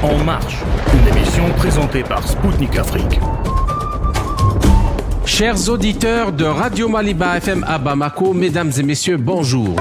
En marche, une émission présentée par Spoutnik Afrique. Chers auditeurs de Radio Maliba FM à Bamako, mesdames et messieurs, bonjour.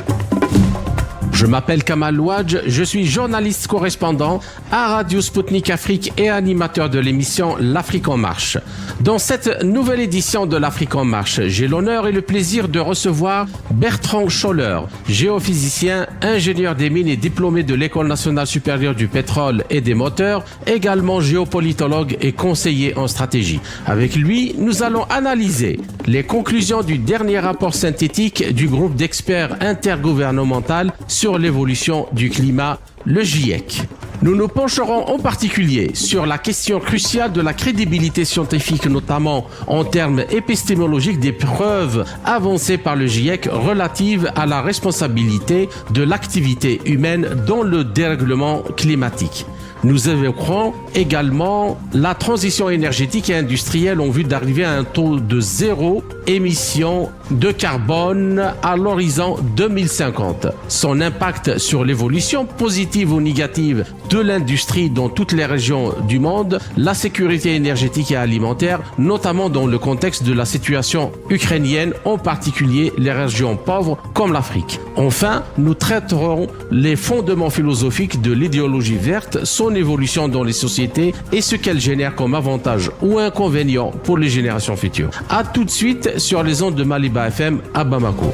Je m'appelle Kamal Ouadj, je suis journaliste correspondant à Radio Spoutnik Afrique et animateur de l'émission L'Afrique en marche. Dans cette nouvelle édition de L'Afrique en marche, j'ai l'honneur et le plaisir de recevoir Bertrand Scholler, géophysicien, ingénieur des mines et diplômé de l'École nationale supérieure du pétrole et des moteurs, également géopolitologue et conseiller en stratégie. Avec lui, nous allons analyser les conclusions du dernier rapport synthétique du groupe d'experts intergouvernemental sur l'évolution du climat, le GIEC. Nous nous pencherons en particulier sur la question cruciale de la crédibilité scientifique, notamment en termes épistémologiques des preuves avancées par le GIEC relatives à la responsabilité de l'activité humaine dans le dérèglement climatique. Nous évoquerons également la transition énergétique et industrielle en vue d'arriver à un taux de zéro émission de carbone à l'horizon 2050. Son impact sur l'évolution positive ou négative de l'industrie dans toutes les régions du monde, la sécurité énergétique et alimentaire, notamment dans le contexte de la situation ukrainienne, en particulier les régions pauvres comme l'Afrique. Enfin, nous traiterons les fondements philosophiques de l'idéologie verte, son évolution dans les sociétés et ce qu'elle génère comme avantages ou inconvénients pour les générations futures. À tout de suite sur les ondes de Maliba FM à Bamako.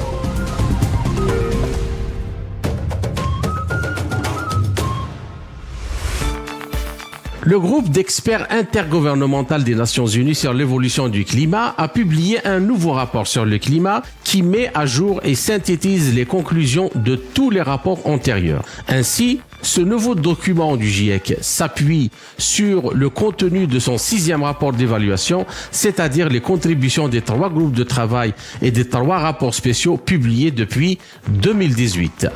Le groupe d'experts intergouvernemental des Nations Unies sur l'évolution du climat a publié un nouveau rapport sur le climat qui met à jour et synthétise les conclusions de tous les rapports antérieurs. Ainsi, ce nouveau document du GIEC s'appuie sur le contenu de son 6e rapport d'évaluation, c'est-à-dire les contributions des 3 groupes de travail et des 3 rapports spéciaux publiés depuis 2018.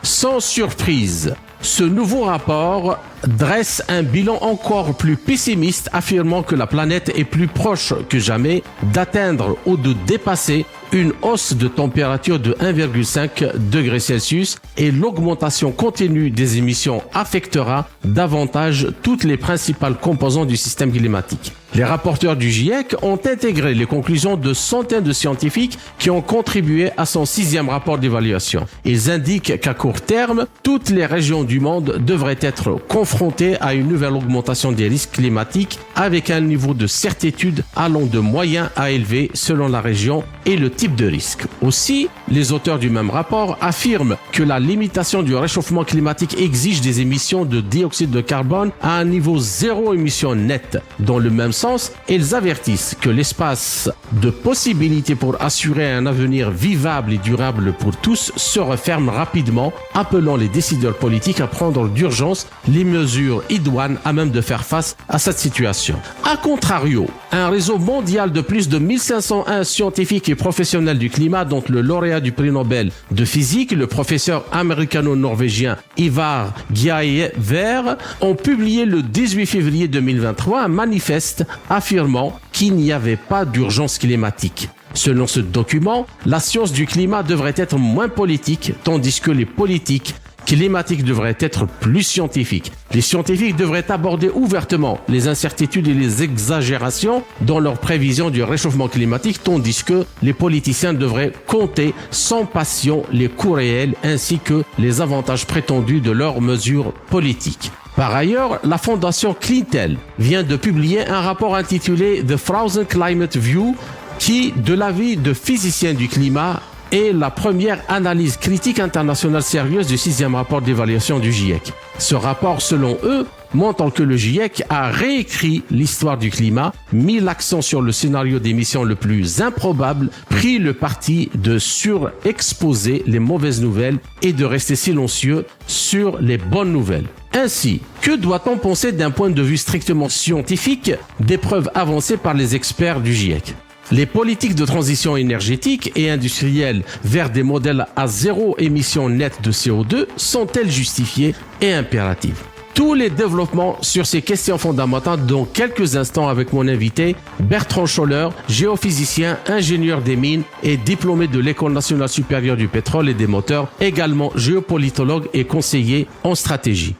Sans surprise, ce nouveau rapport dresse un bilan encore plus pessimiste, affirmant que la planète est plus proche que jamais d'atteindre ou de dépasser une hausse de température de 1,5 degré Celsius et l'augmentation continue des émissions affectera davantage toutes les principales composantes du système climatique. Les rapporteurs du GIEC ont intégré les conclusions de centaines de scientifiques qui ont contribué à son 6e rapport d'évaluation. Ils indiquent qu'à court terme, toutes les régions du monde devraient être confrontées à une nouvelle augmentation des risques climatiques avec un niveau de certitude allant de moyen à élevé selon la région et le type de risque. Aussi, les auteurs du même rapport affirment que la limitation du réchauffement climatique exige des émissions de dioxyde de carbone à un niveau zéro émission net. Dans le même sens, ils avertissent que l'espace de possibilités pour assurer un avenir vivable et durable pour tous se referme rapidement, appelant les décideurs politiques à prendre d'urgence les mesures idoines à même de faire face à cette situation. A contrario, un réseau mondial de plus de 1501 scientifiques et professionnels du climat, dont le lauréat du prix Nobel de physique, le professeur américano-norvégien Ivar Giaever, ont publié le 18 février 2023 un manifeste affirmant qu'il n'y avait pas d'urgence climatique. Selon ce document, la science du climat devrait être moins politique, tandis que les politiques climatiques devraient être plus scientifiques. Les scientifiques devraient aborder ouvertement les incertitudes et les exagérations dans leurs prévisions du réchauffement climatique, tandis que les politiciens devraient compter sans passion les coûts réels ainsi que les avantages prétendus de leurs mesures politiques. Par ailleurs, la fondation Clintel vient de publier un rapport intitulé The Frozen Climate View qui, de l'avis de physiciens du climat, est la première analyse critique internationale sérieuse du 6e rapport d'évaluation du GIEC. Ce rapport, selon eux, montre que le GIEC a réécrit l'histoire du climat, mis l'accent sur le scénario d'émission le plus improbable, pris le parti de surexposer les mauvaises nouvelles et de rester silencieux sur les bonnes nouvelles. Ainsi, que doit-on penser d'un point de vue strictement scientifique des preuves avancées par les experts du GIEC ? Les politiques de transition énergétique et industrielle vers des modèles à zéro émission nette de CO2 sont-elles justifiées et impératives ? Tous les développements sur ces questions fondamentales dans quelques instants avec mon invité Bertrand Scholler, géophysicien, ingénieur des mines et diplômé de l'École nationale supérieure du pétrole et des moteurs, également géopolitologue et conseiller en stratégie.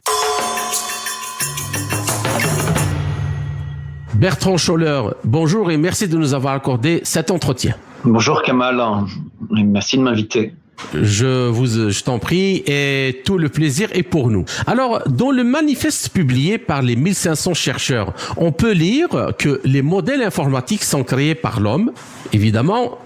Bertrand Scholler, bonjour et merci de nous avoir accordé cet entretien. Bonjour Kamal, merci de m'inviter. Je t'en prie, et tout le plaisir est pour nous. Alors, dans le manifeste publié par les 1500 chercheurs, on peut lire que les modèles informatiques sont créés par l'homme. Évidemment,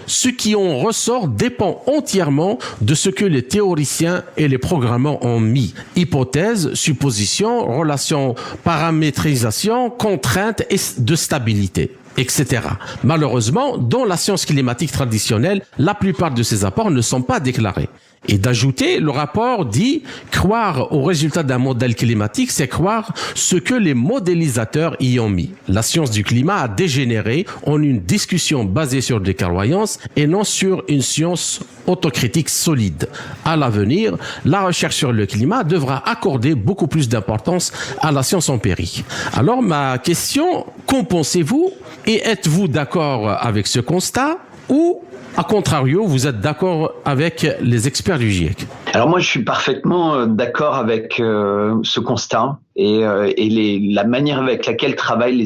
ce qui en ressort dépend entièrement de ce que les théoriciens et les programmeurs ont mis. Hypothèses, suppositions, relations, paramétrisation, contraintes et de stabilité, etc. Malheureusement, dans la science climatique traditionnelle, la plupart de ces apports ne sont pas déclarés. Et d'ajouter, le rapport dit croire au résultat d'un modèle climatique, c'est croire ce que les modélisateurs y ont mis. La science du climat a dégénéré en une discussion basée sur des croyances et non sur une science autocritique solide. À l'avenir, la recherche sur le climat devra accorder beaucoup plus d'importance à la science empirique. Alors ma question, qu'en pensez-vous et êtes-vous d'accord avec ce constat ou a contrario, vous êtes d'accord avec les experts du GIEC? Alors moi, je suis parfaitement d'accord avec ce constat et la manière avec laquelle travaillent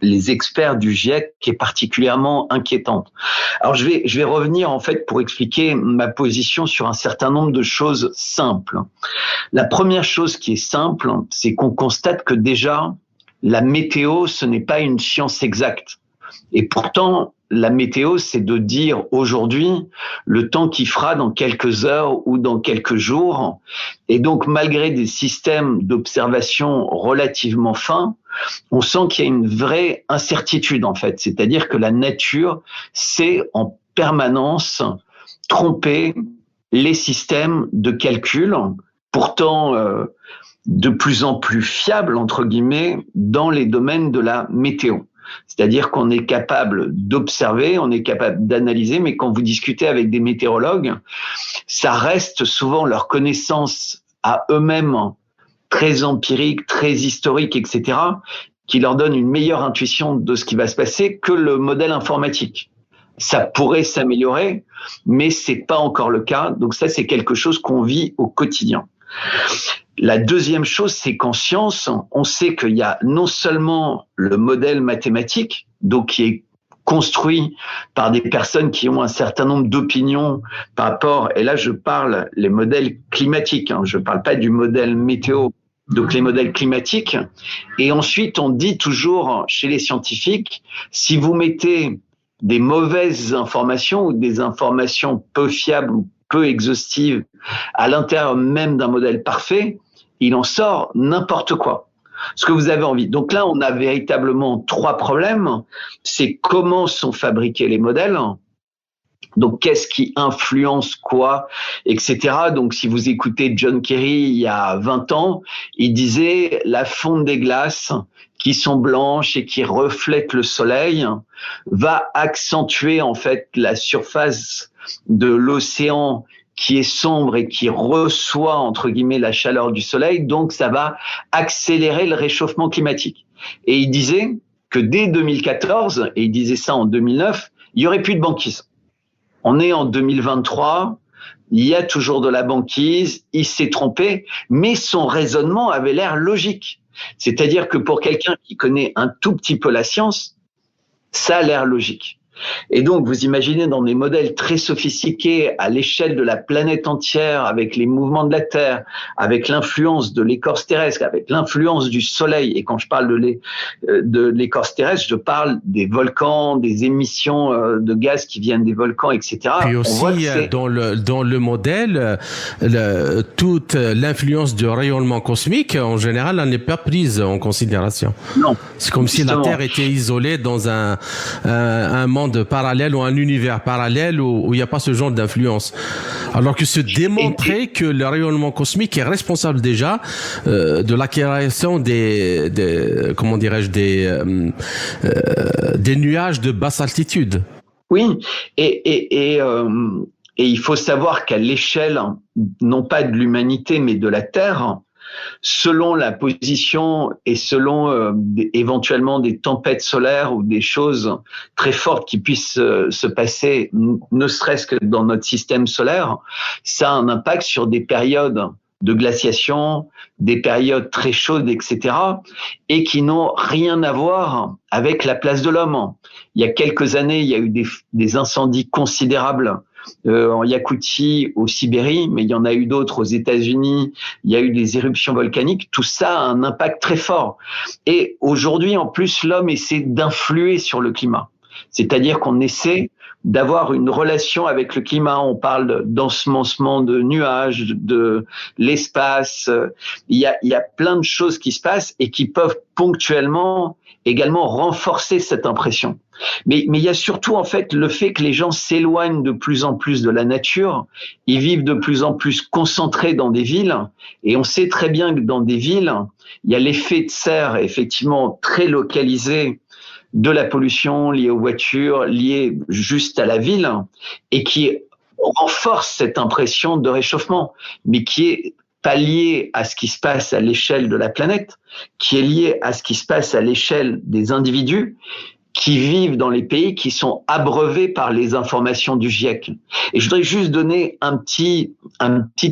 les experts du GIEC qui est particulièrement inquiétante. Alors je vais revenir en fait pour expliquer ma position sur un certain nombre de choses simples. La première chose qui est simple, c'est qu'on constate que déjà la météo, ce n'est pas une science exacte. Et pourtant, la météo, c'est de dire aujourd'hui le temps qu'il fera dans quelques heures ou dans quelques jours. Et donc, malgré des systèmes d'observation relativement fins, on sent qu'il y a une vraie incertitude, en fait. C'est-à-dire que la nature sait en permanence tromper les systèmes de calcul, pourtant de plus en plus fiables, entre guillemets, dans les domaines de la météo. C'est-à-dire qu'on est capable d'observer, on est capable d'analyser, mais quand vous discutez avec des météorologues, ça reste souvent leur connaissance à eux-mêmes très empirique, très historique, etc., qui leur donne une meilleure intuition de ce qui va se passer que le modèle informatique. Ça pourrait s'améliorer, mais c'est pas encore le cas. Donc ça, c'est quelque chose qu'on vit au quotidien. La deuxième chose, c'est qu'en science, on sait qu'il y a non seulement le modèle mathématique, donc qui est construit par des personnes qui ont un certain nombre d'opinions par rapport, et là je parle les modèles climatiques, je parle pas du modèle météo, donc les modèles climatiques, et ensuite on dit toujours chez les scientifiques, si vous mettez des mauvaises informations ou des informations peu fiables ou peu exhaustives à l'intérieur même d'un modèle parfait, il en sort n'importe quoi. Ce que vous avez envie. Donc là, on a véritablement trois problèmes. C'est comment sont fabriqués les modèles. Donc, qu'est-ce qui influence quoi, etc. Donc, si vous écoutez John Kerry il y a 20 ans, il disait la fonte des glaces qui sont blanches et qui reflètent le soleil va accentuer en fait la surface de l'océan qui est sombre et qui reçoit, entre guillemets, la chaleur du soleil. Donc, ça va accélérer le réchauffement climatique. Et il disait que dès 2014, et il disait ça en 2009, il n'y aurait plus de banquise. On est en 2023, il y a toujours de la banquise, il s'est trompé, mais son raisonnement avait l'air logique. C'est-à-dire que pour quelqu'un qui connaît un tout petit peu la science, ça a l'air logique. Et donc, vous imaginez dans des modèles très sophistiqués à l'échelle de la planète entière, avec les mouvements de la Terre, avec l'influence de l'écorce terrestre, avec l'influence du Soleil. Et quand je parle de l'écorce terrestre, je parle des volcans, des émissions de gaz qui viennent des volcans, etc. Puis aussi, dans le modèle, toute l'influence du rayonnement cosmique, en général, elle n'est pas prise en considération. Non. C'est comme justement si la Terre était isolée dans un monde parallèle ou un univers parallèle où il n'y a pas ce genre d'influence. Alors que se démontrer que le rayonnement cosmique est responsable déjà de la création des nuages de basse altitude. Oui, et il faut savoir qu'à l'échelle, non pas de l'humanité, mais de la Terre, selon la position et selon éventuellement des tempêtes solaires ou des choses très fortes qui puissent se passer, ne serait-ce que dans notre système solaire, ça a un impact sur des périodes de glaciation, des périodes très chaudes, etc., et qui n'ont rien à voir avec la place de l'homme. Il y a quelques années, il y a eu des incendies considérables en Yakoutie, au Sibérie, mais il y en a eu d'autres aux États-Unis. Il y a eu des éruptions volcaniques. Tout ça a un impact très fort. Et aujourd'hui, en plus, l'homme essaie d'influer sur le climat. C'est-à-dire qu'on essaie d'avoir une relation avec le climat. On parle d'ensemencement de nuages, de l'espace. Il y a plein de choses qui se passent et qui peuvent ponctuellement également renforcer cette impression. Mais il y a surtout en fait le fait que les gens s'éloignent de plus en plus de la nature. Ils vivent de plus en plus concentrés dans des villes. Et on sait très bien que dans des villes, il y a l'effet de serre effectivement très localisé de la pollution liée aux voitures, liée juste à la ville, et qui renforce cette impression de réchauffement, mais qui est pas lié à ce qui se passe à l'échelle de la planète, qui est lié à ce qui se passe à l'échelle des individus qui vivent dans les pays qui sont abreuvés par les informations du GIEC. Et je voudrais juste donner un petit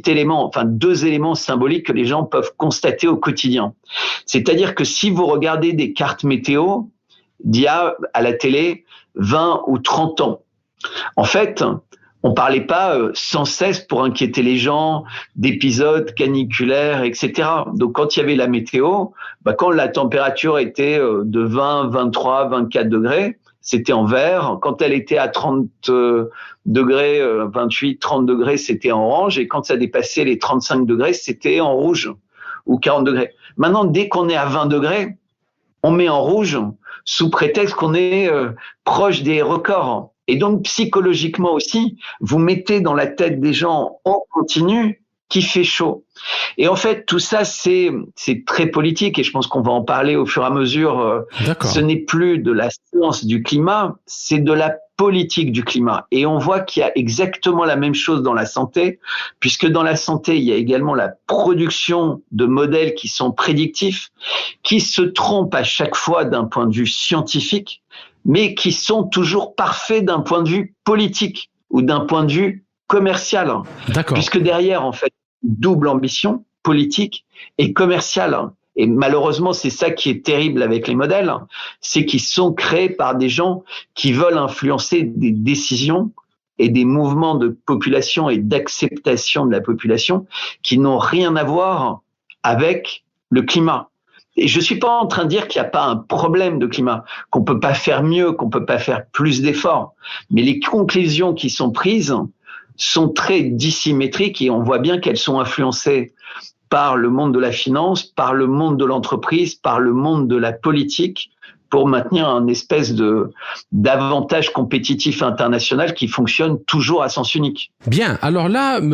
élément, enfin 2 éléments symboliques que les gens peuvent constater au quotidien. C'est-à-dire que si vous regardez des cartes météo d'il y a à la télé 20 ou 30 ans, en fait, on parlait pas sans cesse pour inquiéter les gens d'épisodes caniculaires, etc. Donc, quand il y avait la météo, quand la température était de 20, 23, 24 degrés, c'était en vert. Quand elle était à 30 degrés, 28, 30 degrés, c'était en orange. Et quand ça dépassait les 35 degrés, c'était en rouge ou 40 degrés. Maintenant, dès qu'on est à 20 degrés, on met en rouge sous prétexte qu'on est proche des records. Et donc, psychologiquement aussi, vous mettez dans la tête des gens en continu qu'il fait chaud. Et en fait, tout ça, c'est très politique et je pense qu'on va en parler au fur et à mesure. Ce n'est plus de la science du climat, c'est de la politique du climat. Et on voit qu'il y a exactement la même chose dans la santé, puisque dans la santé, il y a également la production de modèles qui sont prédictifs, qui se trompent à chaque fois d'un point de vue scientifique, mais qui sont toujours parfaits d'un point de vue politique ou d'un point de vue commercial. D'accord. Puisque derrière, en fait, double ambition politique et commerciale. Et malheureusement, c'est ça qui est terrible avec les modèles, c'est qu'ils sont créés par des gens qui veulent influencer des décisions et des mouvements de population et d'acceptation de la population qui n'ont rien à voir avec le climat. Et je suis pas en train de dire qu'il n'y a pas un problème de climat, qu'on peut pas faire mieux, qu'on peut pas faire plus d'efforts. Mais les conclusions qui sont prises sont très dissymétriques et on voit bien qu'elles sont influencées par le monde de la finance, par le monde de l'entreprise, par le monde de la politique, pour maintenir un espèce d'avantage compétitif international qui fonctionne toujours à sens unique. Bien, alors là, vous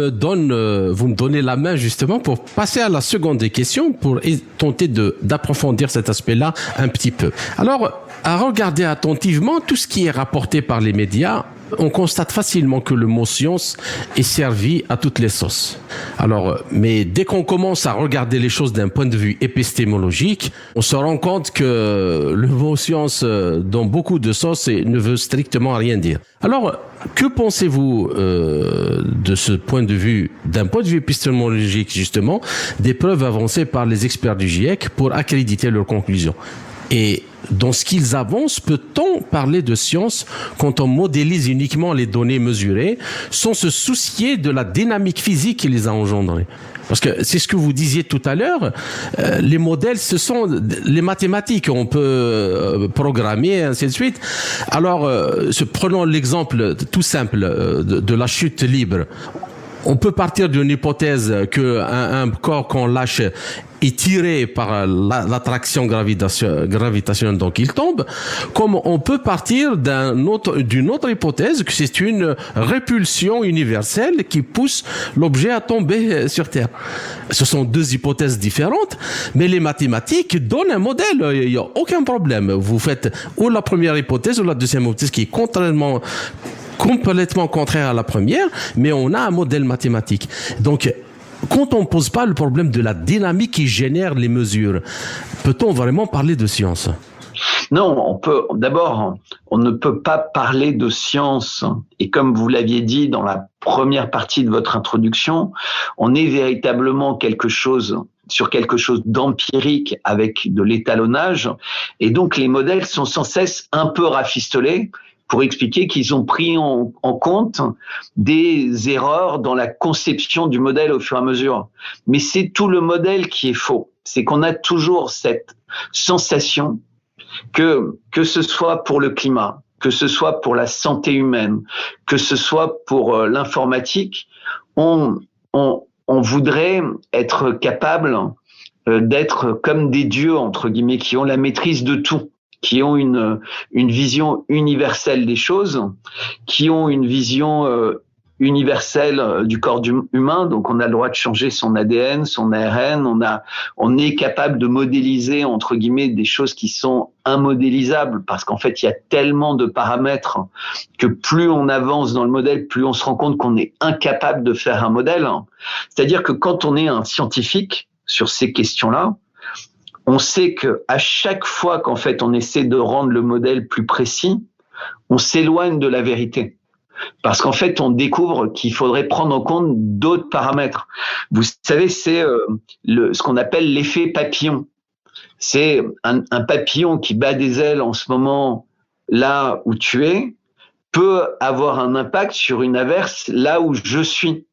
me donnez la main justement pour passer à la seconde des questions, pour tenter d'approfondir cet aspect-là un petit peu. Alors, à regarder attentivement tout ce qui est rapporté par les médias, on constate facilement que le mot science est servi à toutes les sauces. Alors, mais dès qu'on commence à regarder les choses d'un point de vue épistémologique, on se rend compte que le mot science, dans beaucoup de sauces, ne veut strictement rien dire. Alors, que pensez-vous de ce point de vue, d'un point de vue épistémologique justement, des preuves avancées par les experts du GIEC pour accréditer leurs conclusions? Et dans ce qu'ils avancent, peut-on parler de science quand on modélise uniquement les données mesurées sans se soucier de la dynamique physique qui les a engendrées? Parce que c'est ce que vous disiez tout à l'heure, les modèles, ce sont les mathématiques, on peut programmer, ainsi de suite. Alors, prenons l'exemple tout simple de la chute libre. On peut partir d'une hypothèse que un corps qu'on lâche est tiré par l'attraction gravitationnelle, donc il tombe, comme on peut partir d'une autre hypothèse que c'est une répulsion universelle qui pousse l'objet à tomber sur Terre. Ce sont 2 hypothèses différentes, mais les mathématiques donnent un modèle, il n'y a aucun problème. Vous faites ou la première hypothèse ou la deuxième hypothèse qui est complètement contraire à la première, mais on a un modèle mathématique. Donc, quand on ne pose pas le problème de la dynamique qui génère les mesures, peut-on vraiment parler de science? Non, on ne peut pas parler de science. Et comme vous l'aviez dit dans la première partie de votre introduction, on est véritablement sur quelque chose d'empirique avec de l'étalonnage. Et donc, les modèles sont sans cesse un peu rafistolés pour expliquer qu'ils ont pris en compte des erreurs dans la conception du modèle au fur et à mesure. Mais c'est tout le modèle qui est faux. C'est qu'on a toujours cette sensation que ce soit pour le climat, que ce soit pour la santé humaine, que ce soit pour l'informatique, on voudrait être capable d'être comme des dieux, entre guillemets, qui ont la maîtrise de tout, qui ont une vision universelle des choses, qui ont une vision universelle du corps humain. Donc, on a le droit de changer son ADN, son ARN. On est capable de modéliser, entre guillemets, des choses qui sont immodélisables, parce qu'en fait, il y a tellement de paramètres que plus on avance dans le modèle, plus on se rend compte qu'on est incapable de faire un modèle. C'est-à-dire que quand on est un scientifique sur ces questions-là, on sait que à chaque fois qu'en fait on essaie de rendre le modèle plus précis, on s'éloigne de la vérité. Parce qu'en fait, on découvre qu'il faudrait prendre en compte d'autres paramètres. Vous savez, c'est ce qu'on appelle l'effet papillon. C'est un papillon qui bat des ailes en ce moment là où tu es, peut avoir un impact sur une averse là où je suis.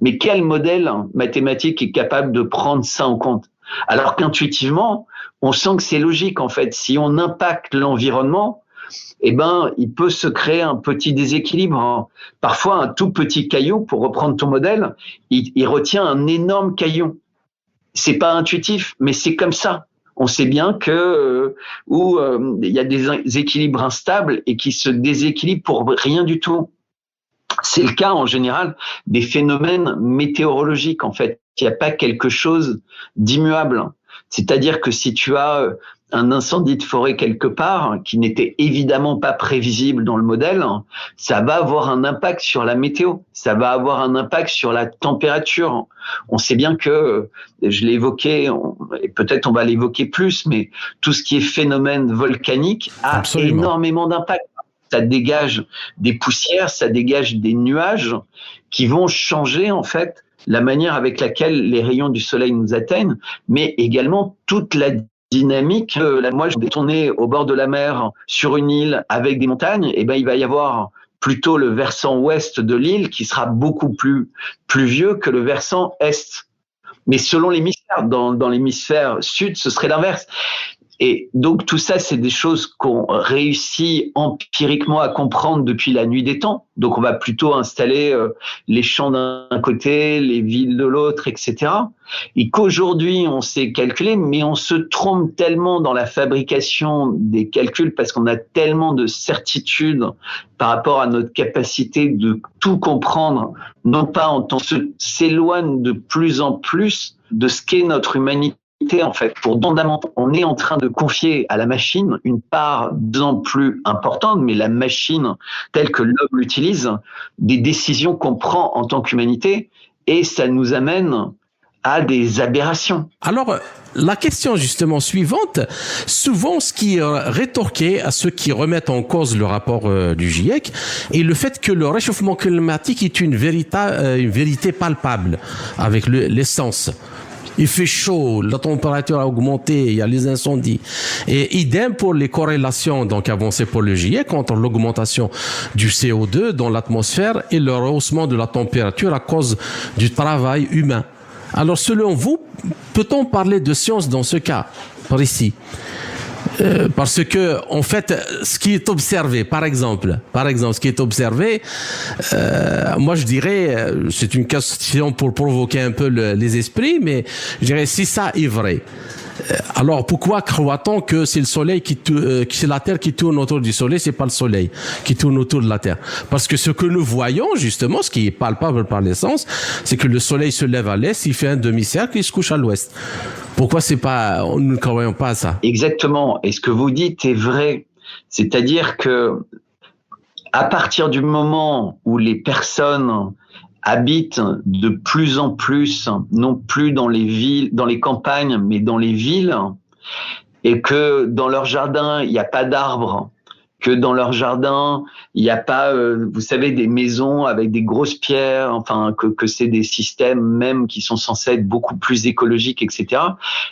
Mais quel modèle mathématique est capable de prendre ça en compte ? Alors qu'intuitivement, on sent que c'est logique en fait. Si on impacte l'environnement, il peut se créer un petit déséquilibre. Parfois, un tout petit caillou, pour reprendre ton modèle, il retient un énorme caillou. C'est pas intuitif, mais c'est comme ça. On sait bien que il y a des équilibres instables et qui se déséquilibrent pour rien du tout. C'est le cas en général des phénomènes météorologiques en fait. Il n'y a pas quelque chose d'immuable. C'est-à-dire que si tu as un incendie de forêt quelque part qui n'était évidemment pas prévisible dans le modèle, ça va avoir un impact sur la météo, ça va avoir un impact sur la température. On sait bien que, je l'ai évoqué, et peut-être on va l'évoquer plus, mais tout ce qui est phénomène volcanique a Absolument. énormément d'impact. Ça dégage des poussières, ça dégage des nuages qui vont changer en fait la manière avec laquelle les rayons du soleil nous atteignent, mais également toute la dynamique. Moi, je vais tourner au bord de la mer sur une île avec des montagnes, et il va y avoir plutôt le versant ouest de l'île qui sera beaucoup plus pluvieux que le versant est. Mais selon l'hémisphère, dans l'hémisphère sud, ce serait l'inverse. Et donc tout ça, c'est des choses qu'on réussit empiriquement à comprendre depuis la nuit des temps. Donc on va plutôt installer les champs d'un côté, les villes de l'autre, etc. Et qu'aujourd'hui on sait calculer, mais on se trompe tellement dans la fabrication des calculs parce qu'on a tellement de certitudes par rapport à notre capacité de tout comprendre, non pas en tant que s'éloigne de plus en plus de ce qu'est notre humanité. En fait, on est en train de confier à la machine une part de plus en plus importante, mais la machine telle que l'homme l'utilise, des décisions qu'on prend en tant qu'humanité, et ça nous amène à des aberrations. Alors, la question justement suivante, souvent ce qui est rétorqué à ceux qui remettent en cause le rapport du GIEC est le fait que le réchauffement climatique est une vérité palpable avec l'essence. Il fait chaud, la température a augmenté, il y a les incendies. Et idem pour les corrélations donc avancées pour le GIEC entre l'augmentation du CO2 dans l'atmosphère et le rehaussement de la température à cause du travail humain. Alors selon vous, peut-on parler de science dans ce cas précis ? Parce que en fait, ce qui est observé, par exemple, ce qui est observé, moi je dirais, c'est une question pour provoquer un peu les esprits, mais je dirais si ça est vrai, alors pourquoi croit-on que c'est le soleil que c'est la Terre qui tourne autour du soleil, c'est pas le soleil qui tourne autour de la Terre? Parce que ce que nous voyons justement, ce qui est palpable par l'essence, c'est que le soleil se lève à l'est, il fait un demi-cercle, il se couche à l'ouest. Pourquoi nous ne croyons pas à ça? Exactement. Et ce que vous dites est vrai. C'est-à-dire que à partir du moment où les personnes habitent de plus en plus, non plus dans les villes, dans les campagnes, mais dans les villes, et que dans leur jardin, il n'y a pas d'arbres, que dans leur jardin, il n'y a pas, vous savez, des maisons avec des grosses pierres, enfin, que c'est des systèmes même qui sont censés être beaucoup plus écologiques, etc.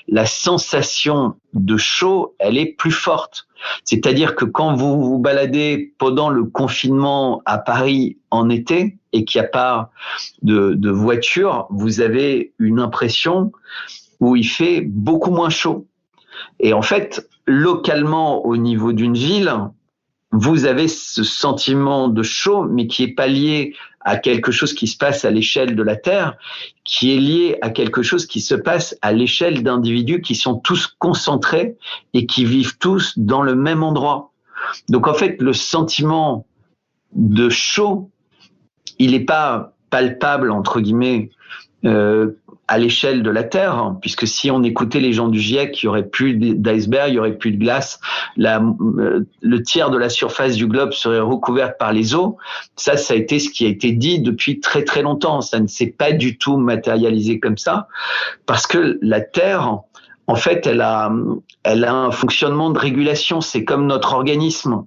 La sensation de chaud, elle est plus forte. C'est-à-dire que quand vous vous baladez pendant le confinement à Paris en été et qu'il n'y a pas de voiture, vous avez une impression où il fait beaucoup moins chaud. Et en fait, localement, au niveau d'une ville, vous avez ce sentiment de chaud, mais qui est pas lié à quelque chose qui se passe à l'échelle de la Terre, qui est lié à quelque chose qui se passe à l'échelle d'individus qui sont tous concentrés et qui vivent tous dans le même endroit. Donc en fait, le sentiment de chaud, il n'est pas palpable, entre guillemets, à l'échelle de la Terre, hein, puisque si on écoutait les gens du GIEC, il y aurait plus d'iceberg, il y aurait plus de glace, le tiers de la surface du globe serait recouverte par les eaux. Ça a été ce qui a été dit depuis très très longtemps. Ça ne s'est pas du tout matérialisé comme ça, parce que la Terre, en fait, elle a un fonctionnement de régulation. C'est comme notre organisme.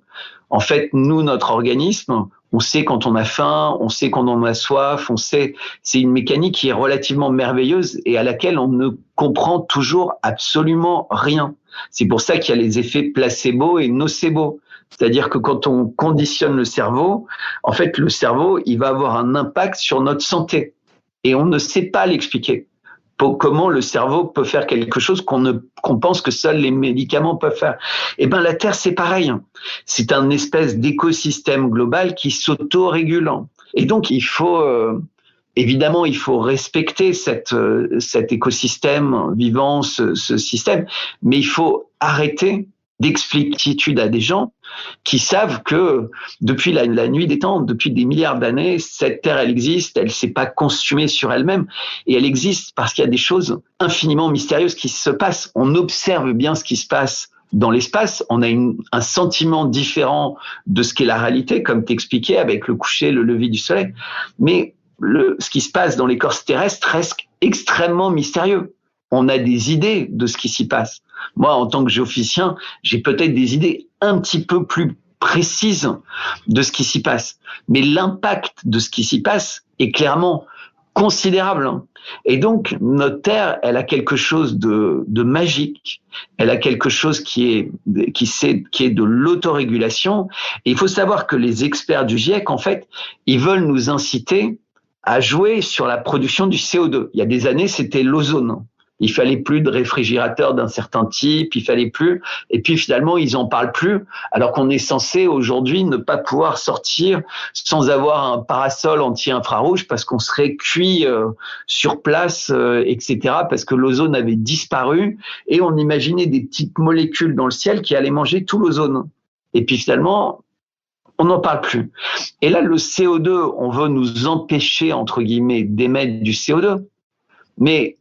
En fait, nous, notre organisme, on sait quand on a faim, on sait quand on a soif, on sait. C'est une mécanique qui est relativement merveilleuse et à laquelle on ne comprend toujours absolument rien. C'est pour ça qu'il y a les effets placebo et nocebo. C'est-à-dire que quand on conditionne le cerveau, en fait, le cerveau, il va avoir un impact sur notre santé. Et on ne sait pas l'expliquer. Comment le cerveau peut faire quelque chose qu'on pense que seuls les médicaments peuvent faire. Eh ben, la Terre, c'est pareil. C'est un espèce d'écosystème global qui s'auto-régule. Et donc, évidemment, il faut respecter cet écosystème vivant, ce système, mais il faut arrêter d'explicitude à des gens qui savent que depuis la nuit des temps, depuis des milliards d'années, cette Terre, elle existe, elle s'est pas consumée sur elle-même, et elle existe parce qu'il y a des choses infiniment mystérieuses qui se passent. On observe bien ce qui se passe dans l'espace, on a un sentiment différent de ce qu'est la réalité, comme t'expliquais, avec le coucher, le lever du soleil, mais ce qui se passe dans l'écorce terrestre reste extrêmement mystérieux. On a des idées de ce qui s'y passe. Moi, en tant que géophysicien, j'ai peut-être des idées un petit peu plus précises de ce qui s'y passe. Mais l'impact de ce qui s'y passe est clairement considérable. Et donc, notre Terre, elle a quelque chose de magique. Elle a quelque chose qui est de l'autorégulation. Et il faut savoir que les experts du GIEC, en fait, ils veulent nous inciter à jouer sur la production du CO2. Il y a des années, c'était l'ozone. Il fallait plus de réfrigérateurs d'un certain type, il fallait plus. Et puis finalement, ils en parlent plus, alors qu'on est censé aujourd'hui ne pas pouvoir sortir sans avoir un parasol anti-infrarouge parce qu'on serait cuit sur place, etc. Parce que l'ozone avait disparu et on imaginait des petites molécules dans le ciel qui allaient manger tout l'ozone. Et puis finalement, on n'en parle plus. Et là, le CO2, on veut nous empêcher, entre guillemets, d'émettre du CO2. Mais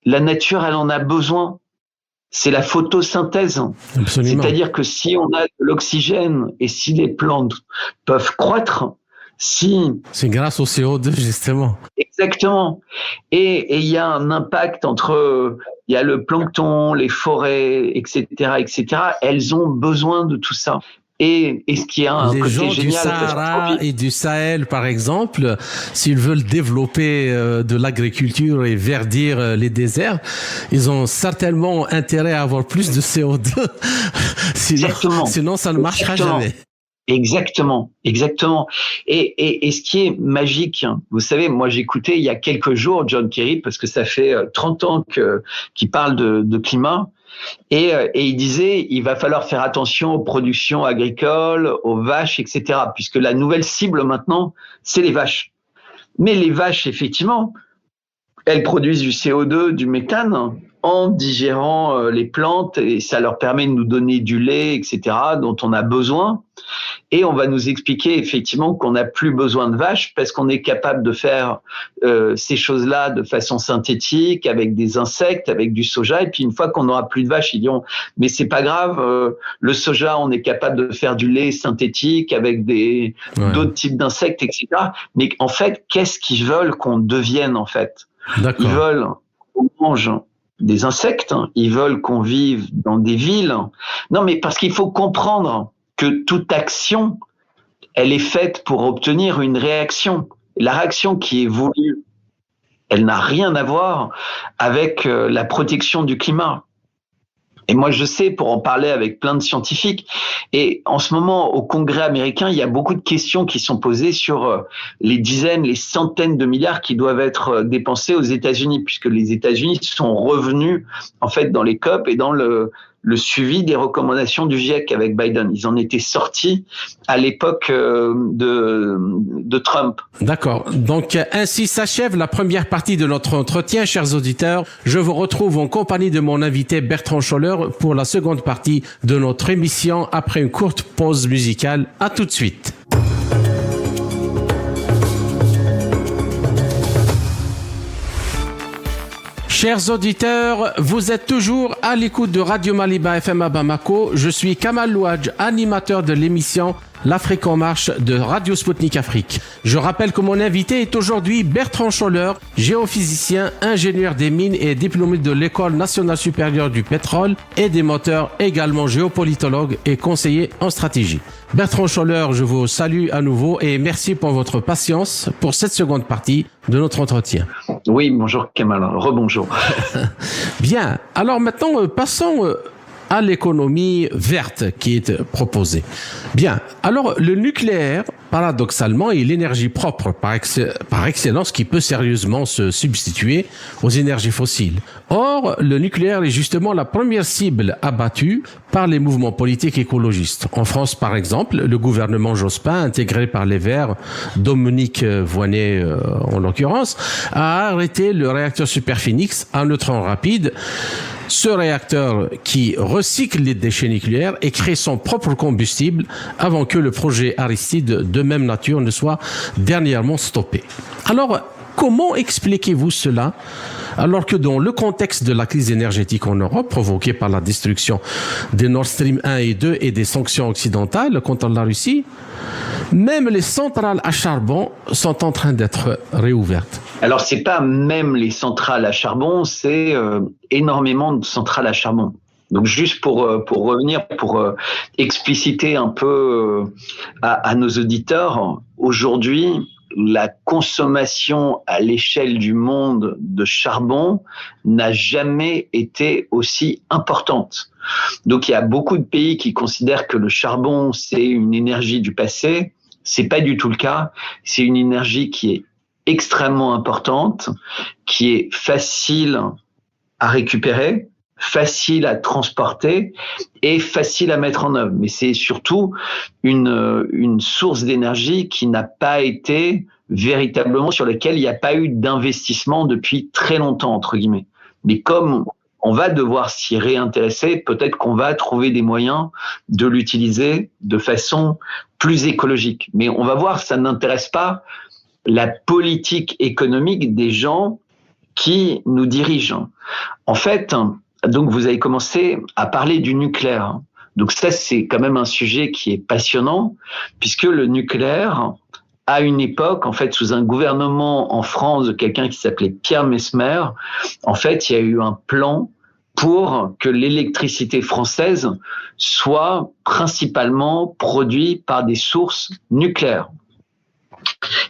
la nature, elle en a besoin. C'est la photosynthèse. Absolument. C'est-à-dire que si on a de l'oxygène et si les plantes peuvent croître, c'est grâce au CO2, justement. Exactement. Et il y a un impact il y a le plancton, les forêts, etc., etc. Elles ont besoin de tout ça. Et ce qui a un côté génial. Les gens du Sahara et du Sahel, par exemple, s'ils veulent développer de l'agriculture et verdir les déserts, ils ont certainement intérêt à avoir plus de CO2. Sinon, ça ne marchera jamais. Exactement. Et ce qui est magique, vous savez, moi j'écoutais il y a quelques jours John Kerry, parce que ça fait 30 ans qu'il parle de climat. Et il disait, il va falloir faire attention aux productions agricoles, aux vaches, etc. Puisque la nouvelle cible maintenant, c'est les vaches. Mais les vaches, effectivement, elles produisent du CO2, du méthane en digérant les plantes et ça leur permet de nous donner du lait, etc., dont on a besoin. Et on va nous expliquer effectivement qu'on n'a plus besoin de vaches parce qu'on est capable de faire ces choses-là de façon synthétique, avec des insectes, avec du soja. Et puis une fois qu'on n'aura plus de vaches, ils diront mais c'est pas grave, le soja, on est capable de faire du lait synthétique avec d'autres types d'insectes, etc. Mais en fait, qu'est-ce qu'ils veulent qu'on devienne en fait ? D'accord. Ils veulent qu'on mange des insectes, ils veulent qu'on vive dans des villes. Non, mais parce qu'il faut comprendre que toute action, elle est faite pour obtenir une réaction. La réaction qui est voulue, elle n'a rien à voir avec la protection du climat. Et moi, je sais, pour en parler avec plein de scientifiques, et en ce moment, au Congrès américain, il y a beaucoup de questions qui sont posées sur les dizaines, les centaines de milliards qui doivent être dépensés aux États-Unis, puisque les États-Unis sont revenus, en fait, dans les COP et dans le suivi des recommandations du GIEC avec Biden. Ils en étaient sortis à l'époque de Trump. D'accord. Donc, ainsi s'achève la première partie de notre entretien, chers auditeurs. Je vous retrouve en compagnie de mon invité Bertrand Scholler pour la seconde partie de notre émission après une courte pause musicale. À tout de suite. Chers auditeurs, vous êtes toujours à l'écoute de Radio Maliba FM à Bamako. Je suis Kamal Louadj, animateur de l'émission L'Afrique en marche de Radio Sputnik Afrique. Je rappelle que mon invité est aujourd'hui Bertrand Scholler, géophysicien, ingénieur des mines et diplômé de l'École nationale supérieure du pétrole et des moteurs, également géopolitologue et conseiller en stratégie. Bertrand Scholler, je vous salue à nouveau et merci pour votre patience pour cette seconde partie de notre entretien. Oui, bonjour Kamal, rebonjour. Bien, alors maintenant passons à l'économie verte qui est proposée. Bien, alors le nucléaire, paradoxalement, est l'énergie propre par excellence qui peut sérieusement se substituer aux énergies fossiles. Or, le nucléaire est justement la première cible abattue par les mouvements politiques écologistes. En France, par exemple, le gouvernement Jospin, intégré par les Verts, Dominique Voynet en l'occurrence, a arrêté le réacteur Superphénix à neutrons rapides. Ce réacteur qui recycle les déchets nucléaires et crée son propre combustible avant que le projet Aristide de même nature ne soit dernièrement stoppé. Alors, comment expliquez-vous cela alors que dans le contexte de la crise énergétique en Europe provoquée par la destruction des Nord Stream 1 et 2 et des sanctions occidentales contre la Russie, même les centrales à charbon sont en train d'être réouvertes? Alors, c'est pas même les centrales à charbon, c'est énormément de centrales à charbon. Donc, juste pour revenir, pour expliciter un peu à nos auditeurs, aujourd'hui, la consommation à l'échelle du monde de charbon n'a jamais été aussi importante. Donc, il y a beaucoup de pays qui considèrent que le charbon, c'est une énergie du passé. C'est pas du tout le cas. C'est une énergie qui est extrêmement importante, qui est facile à récupérer, facile à transporter et facile à mettre en œuvre. Mais c'est surtout une source d'énergie qui n'a pas été véritablement, sur laquelle il n'y a pas eu d'investissement depuis très longtemps, entre guillemets. Mais comme on va devoir s'y réintéresser, peut-être qu'on va trouver des moyens de l'utiliser de façon plus écologique. Mais on va voir, ça n'intéresse pas la politique économique des gens qui nous dirigent. En fait, donc vous avez commencé à parler du nucléaire. Donc ça, c'est quand même un sujet qui est passionnant, puisque le nucléaire, à une époque, en fait, sous un gouvernement en France de quelqu'un qui s'appelait Pierre Messmer, en fait, il y a eu un plan pour que l'électricité française soit principalement produite par des sources nucléaires.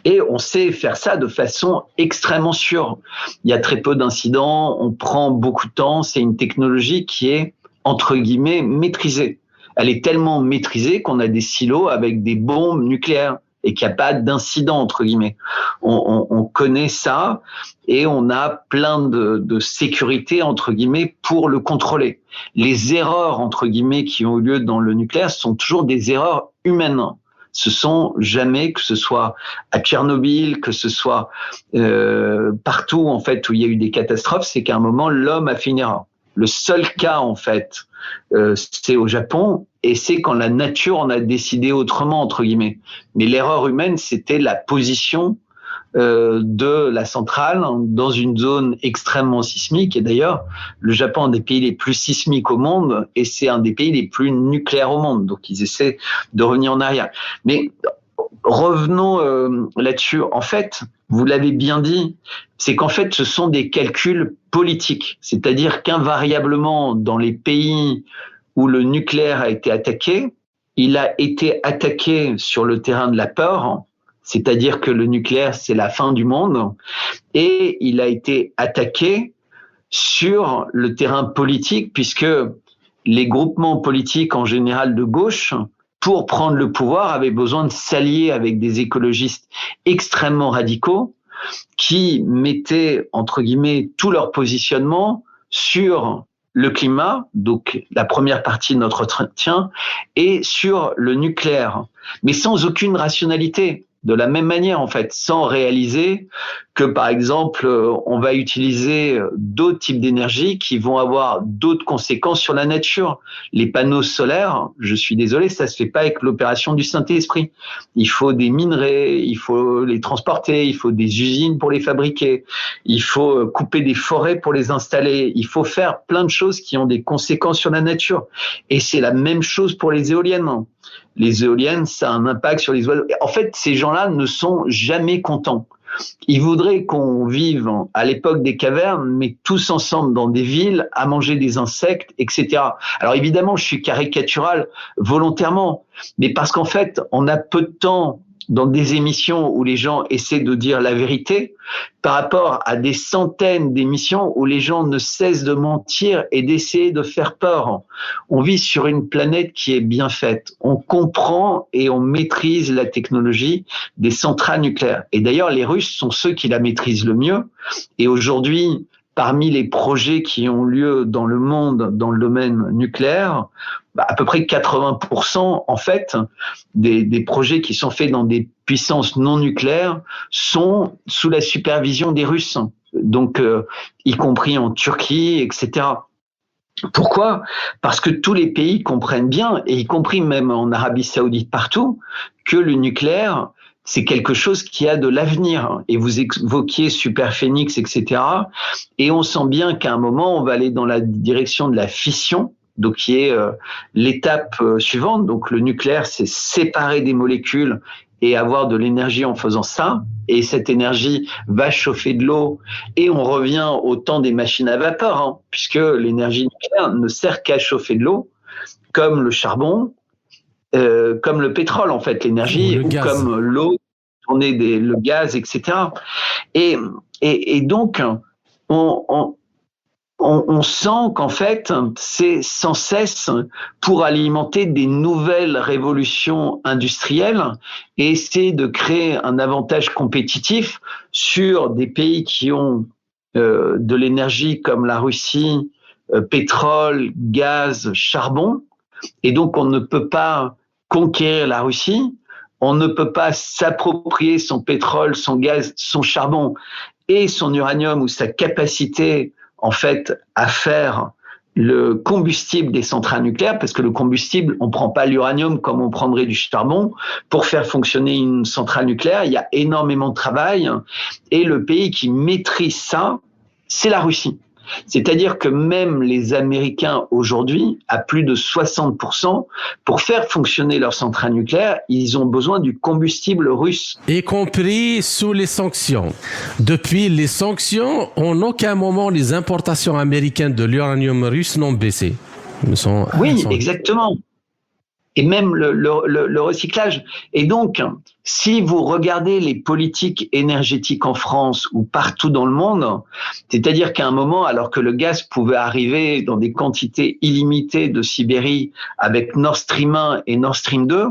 Et on sait faire ça de façon extrêmement sûre. Il y a très peu d'incidents, on prend beaucoup de temps, c'est une technologie qui est, entre guillemets, maîtrisée. Elle est tellement maîtrisée qu'on a des silos avec des bombes nucléaires et qu'il n'y a pas d'incident, entre guillemets. On connaît ça et on a plein de sécurité, entre guillemets, pour le contrôler. Les erreurs, entre guillemets, qui ont eu lieu dans le nucléaire sont toujours des erreurs humaines. Ce sont jamais, que ce soit à Tchernobyl, que ce soit partout en fait où il y a eu des catastrophes, c'est qu'à un moment l'homme a fait une erreur. Le seul cas en fait, c'est au Japon et c'est quand la nature en a décidé autrement entre guillemets. Mais l'erreur humaine, c'était la position de la centrale dans une zone extrêmement sismique. Et d'ailleurs, le Japon est un des pays les plus sismiques au monde et c'est un des pays les plus nucléaires au monde. Donc, ils essaient de revenir en arrière. Mais revenons là-dessus. En fait, vous l'avez bien dit, c'est qu'en fait, ce sont des calculs politiques. C'est-à-dire qu'invariablement, dans les pays où le nucléaire a été attaqué, il a été attaqué sur le terrain de la peur, c'est-à-dire que le nucléaire, c'est la fin du monde, et il a été attaqué sur le terrain politique, puisque les groupements politiques en général de gauche, pour prendre le pouvoir, avaient besoin de s'allier avec des écologistes extrêmement radicaux qui mettaient, entre guillemets, tout leur positionnement sur le climat, donc la première partie de notre entretien, et sur le nucléaire, mais sans aucune rationalité. De la même manière, en fait, sans réaliser que, par exemple, on va utiliser d'autres types d'énergie qui vont avoir d'autres conséquences sur la nature. Les panneaux solaires, je suis désolé, ça se fait pas avec l'opération du Saint-Esprit. Il faut des minerais, il faut les transporter, il faut des usines pour les fabriquer, il faut couper des forêts pour les installer, il faut faire plein de choses qui ont des conséquences sur la nature. Et c'est la même chose pour les éoliennes. Les éoliennes, ça a un impact sur les oiseaux. En fait, ces gens-là ne sont jamais contents. Ils voudraient qu'on vive à l'époque des cavernes, mais tous ensemble dans des villes, à manger des insectes, etc. Alors évidemment, je suis caricatural volontairement, mais parce qu'en fait, on a peu de temps dans des émissions où les gens essaient de dire la vérité, par rapport à des centaines d'émissions où les gens ne cessent de mentir et d'essayer de faire peur. On vit sur une planète qui est bien faite. On comprend et on maîtrise la technologie des centrales nucléaires. Et d'ailleurs, les Russes sont ceux qui la maîtrisent le mieux. Et aujourd'hui, parmi les projets qui ont lieu dans le monde dans le domaine nucléaire, à peu près 80% en fait des projets qui sont faits dans des puissances non nucléaires sont sous la supervision des Russes, donc y compris en Turquie, etc. Pourquoi ? Parce que tous les pays comprennent bien, et y compris même en Arabie Saoudite partout, que le nucléaire c'est quelque chose qui a de l'avenir. Et vous évoquiez Superphénix, etc. Et on sent bien qu'à un moment, on va aller dans la direction de la fission, donc qui est l'étape suivante. Donc le nucléaire, c'est séparer des molécules et avoir de l'énergie en faisant ça. Et cette énergie va chauffer de l'eau. Et on revient au temps des machines à vapeur, puisque l'énergie nucléaire ne sert qu'à chauffer de l'eau, comme le charbon, comme le pétrole, en fait, l'énergie, ou comme l'eau, le gaz, etc. Et donc, on sent qu'en fait, c'est sans cesse pour alimenter des nouvelles révolutions industrielles et essayer de créer un avantage compétitif sur des pays qui ont de l'énergie comme la Russie, pétrole, gaz, charbon. Et donc, on ne peut pas conquérir la Russie, on ne peut pas s'approprier son pétrole, son gaz, son charbon et son uranium ou sa capacité en fait à faire le combustible des centrales nucléaires, parce que le combustible, on prend pas l'uranium comme on prendrait du charbon pour faire fonctionner une centrale nucléaire. Il y a énormément de travail et le pays qui maîtrise ça, c'est la Russie. C'est-à-dire que même les Américains aujourd'hui, à plus de 60%, pour faire fonctionner leur centrale nucléaire, ils ont besoin du combustible russe. Y compris sous les sanctions. Depuis les sanctions, en aucun moment les importations américaines de l'uranium russe n'ont baissé. Oui, exactement. Et même le recyclage. Et donc, si vous regardez les politiques énergétiques en France ou partout dans le monde, c'est-à-dire qu'à un moment, alors que le gaz pouvait arriver dans des quantités illimitées de Sibérie avec Nord Stream 1 et Nord Stream 2,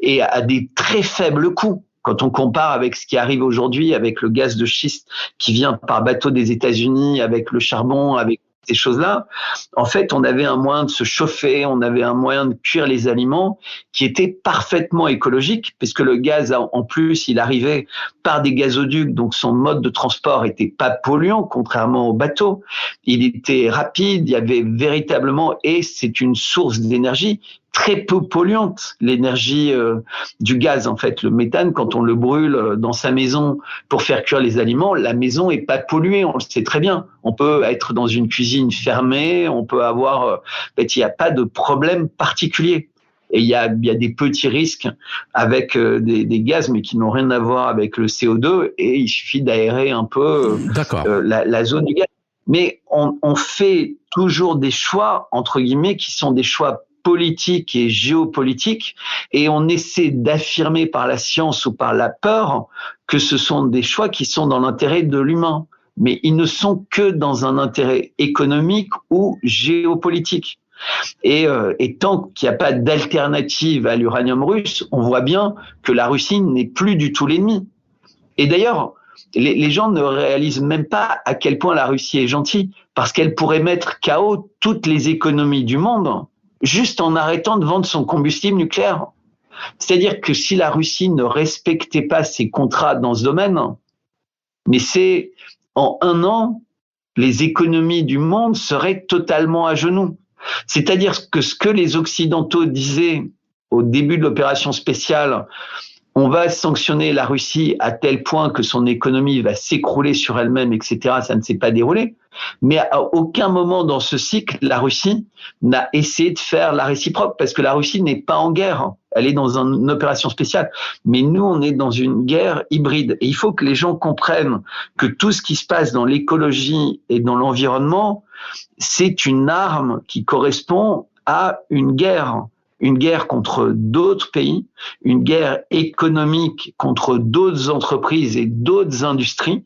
et à des très faibles coûts, quand on compare avec ce qui arrive aujourd'hui, avec le gaz de schiste qui vient par bateau des États-Unis, avec le charbon, avec ces choses-là, en fait, on avait un moyen de se chauffer, on avait un moyen de cuire les aliments qui était parfaitement écologique, puisque le gaz, en plus, il arrivait par des gazoducs, donc son mode de transport était pas polluant, contrairement au bateau. Il était rapide, il y avait véritablement, et c'est une source d'énergie très peu polluante, l'énergie du gaz. En fait, le méthane, quand on le brûle dans sa maison pour faire cuire les aliments, la maison est pas polluée, on le sait très bien. On peut être dans une cuisine fermée, on peut avoir, il n'y a pas de problème particulier. Et il y a des petits risques avec des gaz, mais qui n'ont rien à voir avec le CO2. Et il suffit d'aérer un peu la zone du gaz. Mais on fait toujours des choix, entre guillemets, qui sont des choix politiques et géopolitiques, et on essaie d'affirmer par la science ou par la peur que ce sont des choix qui sont dans l'intérêt de l'humain. Mais ils ne sont que dans un intérêt économique ou géopolitique. Et tant qu'il n'y a pas d'alternative à l'uranium russe, on voit bien que la Russie n'est plus du tout l'ennemi. Et d'ailleurs, les gens ne réalisent même pas à quel point la Russie est gentille, parce qu'elle pourrait mettre KO toutes les économies du monde juste en arrêtant de vendre son combustible nucléaire. C'est-à-dire que si la Russie ne respectait pas ses contrats dans ce domaine, mais c'est en 1 an, les économies du monde seraient totalement à genoux. C'est-à-dire que ce que les Occidentaux disaient au début de l'opération spéciale, on va sanctionner la Russie à tel point que son économie va s'écrouler sur elle-même, etc. Ça ne s'est pas déroulé. Mais à aucun moment dans ce cycle, la Russie n'a essayé de faire la réciproque, parce que la Russie n'est pas en guerre. Elle est dans une opération spéciale. Mais nous, on est dans une guerre hybride. Et il faut que les gens comprennent que tout ce qui se passe dans l'écologie et dans l'environnement, c'est une arme qui correspond à une guerre. Une guerre contre d'autres pays, une guerre économique contre d'autres entreprises et d'autres industries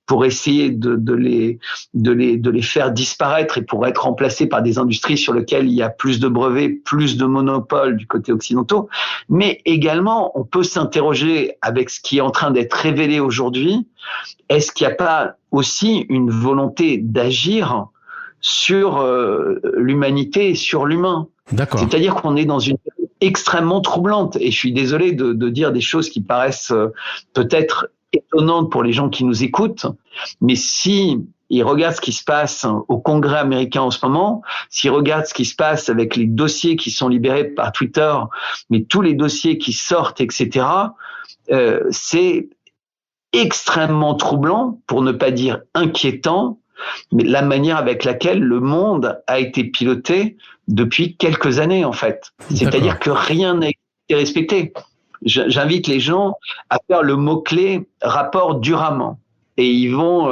pour essayer de les faire disparaître et pour être remplacés par des industries sur lesquelles il y a plus de brevets, plus de monopoles du côté occidental. Mais également, on peut s'interroger avec ce qui est en train d'être révélé aujourd'hui. Est-ce qu'il n'y a pas aussi une volonté d'agir sur l'humanité et sur l'humain? D'accord. C'est-à-dire qu'on est dans une période extrêmement troublante, et je suis désolé de dire des choses qui paraissent peut-être étonnantes pour les gens qui nous écoutent, mais si ils regardent ce qui se passe au Congrès américain en ce moment, s'ils regardent ce qui se passe avec les dossiers qui sont libérés par Twitter, mais tous les dossiers qui sortent, etc., c'est extrêmement troublant, pour ne pas dire inquiétant, mais la manière avec laquelle le monde a été piloté depuis quelques années, en fait. C'est-à-dire que rien n'a été respecté. J'invite les gens à faire le mot-clé « rapport Durham » et ils vont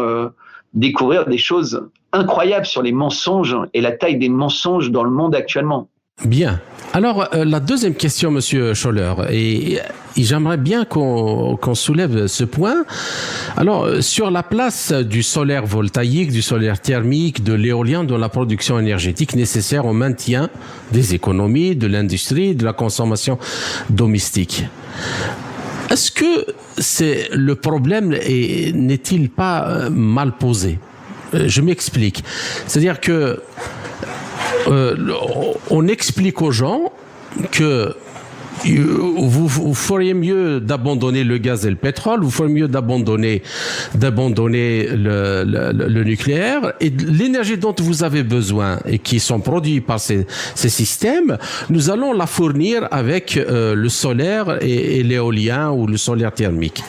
découvrir des choses incroyables sur les mensonges et la taille des mensonges dans le monde actuellement. Bien. Alors, la deuxième question, Monsieur Scholler, et j'aimerais bien qu'on soulève ce point. Alors, sur la place du solaire voltaïque, du solaire thermique, de l'éolien dans la production énergétique nécessaire au maintien des économies, de l'industrie, de la consommation domestique. Est-ce que le problème n'est-il pas mal posé? Je m'explique. C'est-à-dire que on explique aux gens que vous feriez mieux d'abandonner le gaz et le pétrole, vous feriez mieux d'abandonner le nucléaire, et l'énergie dont vous avez besoin et qui sont produits par ces systèmes, nous allons la fournir avec le solaire et l'éolien ou le solaire thermique.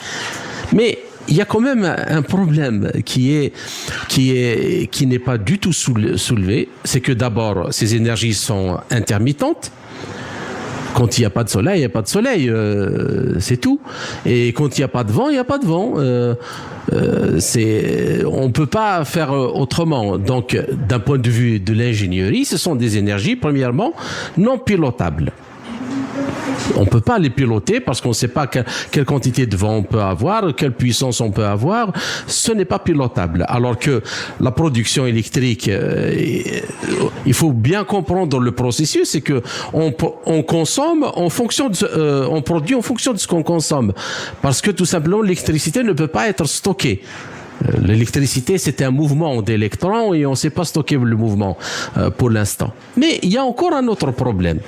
Mais il y a quand même un problème qui n'est pas du tout soulevé, c'est que d'abord, ces énergies sont intermittentes. Quand il n'y a pas de soleil, il n'y a pas de soleil, c'est tout. Et quand il n'y a pas de vent, il n'y a pas de vent. On ne peut pas faire autrement. Donc, d'un point de vue de l'ingénierie, ce sont des énergies, premièrement, non pilotables. On ne peut pas les piloter parce qu'on ne sait pas quelle quantité de vent on peut avoir, quelle puissance on peut avoir. Ce n'est pas pilotable. Alors que la production électrique, il faut bien comprendre le processus, c'est que on consomme en fonction de, on produit en fonction de ce qu'on consomme. Parce que tout simplement, l'électricité ne peut pas être stockée. L'électricité, c'est un mouvement d'électrons et on ne sait pas stocker le mouvement pour l'instant. Mais il y a encore un autre problème.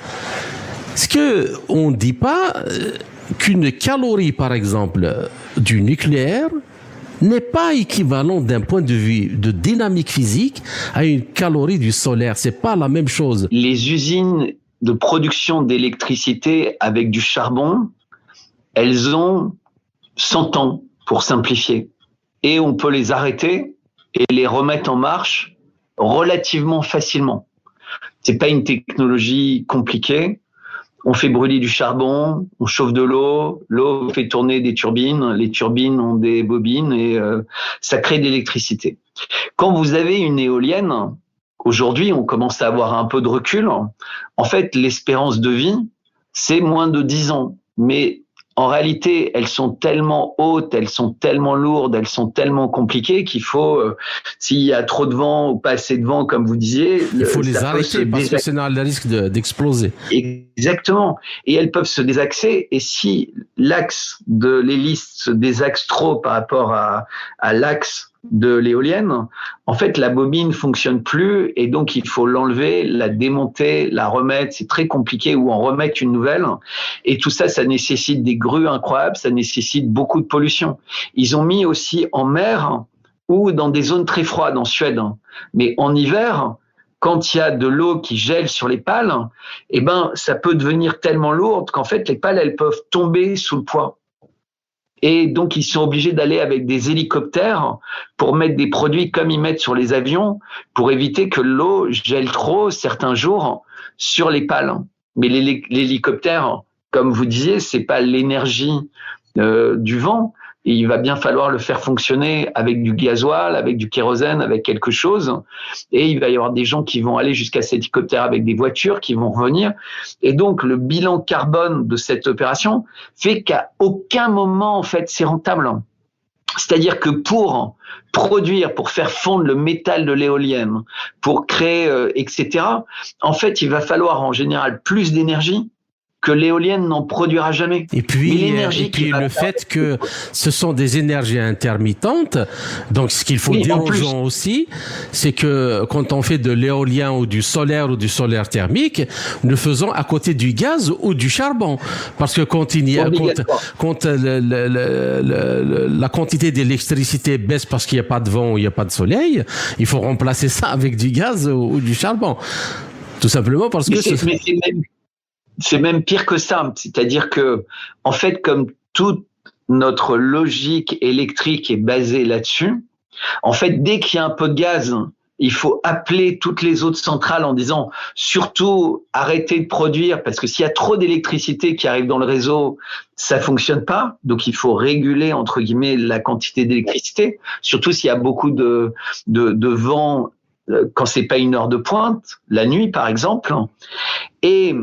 Est-ce qu'on ne dit pas qu'une calorie, par exemple, du nucléaire n'est pas équivalent d'un point de vue de dynamique physique à une calorie du solaire? C'est pas la même chose. Les usines de production d'électricité avec du charbon, elles ont 100 ans, pour simplifier. Et on peut les arrêter et les remettre en marche relativement facilement. C'est pas une technologie compliquée. On fait brûler du charbon, on chauffe de l'eau fait tourner des turbines, les turbines ont des bobines et ça crée de l'électricité. Quand vous avez une éolienne, aujourd'hui on commence à avoir un peu de recul, en fait l'espérance de vie c'est moins de 10 ans, mais en réalité, elles sont tellement hautes, elles sont tellement lourdes, elles sont tellement compliquées qu'il faut, s'il y a trop de vent ou pas assez de vent, comme vous disiez, il faut les arrêter parce que sinon elles risquent d'exploser. Exactement. Et elles peuvent se désaxer. Et si l'axe de l'hélice se désaxe trop par rapport à l'axe de l'éolienne, en fait, la bobine fonctionne plus et donc il faut l'enlever, la démonter, la remettre. C'est très compliqué ou en remettre une nouvelle. Et tout ça, ça nécessite des grues incroyables, ça nécessite beaucoup de pollution. Ils ont mis aussi en mer ou dans des zones très froides en Suède. Mais en hiver, quand il y a de l'eau qui gèle sur les pales, eh ben, ça peut devenir tellement lourde qu'en fait, les pales, elles peuvent tomber sous le poids. Et donc, ils sont obligés d'aller avec des hélicoptères pour mettre des produits comme ils mettent sur les avions pour éviter que l'eau gèle trop certains jours sur les pales. Mais l'hélicoptère, comme vous disiez, c'est pas l'énergie du vent. Et il va bien falloir le faire fonctionner avec du gasoil, avec du kérosène, avec quelque chose. Et il va y avoir des gens qui vont aller jusqu'à cet hélicoptère avec des voitures qui vont revenir. Et donc, le bilan carbone de cette opération fait qu'à aucun moment, en fait, c'est rentable. C'est-à-dire que pour produire, pour faire fondre le métal de l'éolienne, pour créer, etc., en fait, il va falloir en général plus d'énergie que l'éolienne n'en produira jamais. Et puis le fait que ce sont des énergies intermittentes, donc ce qu'il faut dire aux gens aussi, c'est que quand on fait de l'éolien ou du solaire thermique, nous faisons à côté du gaz ou du charbon. Parce que quand la quantité d'électricité baisse parce qu'il n'y a pas de vent ou il n'y a pas de soleil, il faut remplacer ça avec du gaz ou du charbon. Tout simplement parce que c'est même pire que ça. C'est-à-dire que, en fait, comme toute notre logique électrique est basée là-dessus, en fait, dès qu'il y a un peu de gaz, il faut appeler toutes les autres centrales en disant surtout arrêtez de produire parce que s'il y a trop d'électricité qui arrive dans le réseau, ça fonctionne pas. Donc, il faut réguler, entre guillemets, la quantité d'électricité, surtout s'il y a beaucoup de vent quand c'est pas une heure de pointe, la nuit, par exemple. Et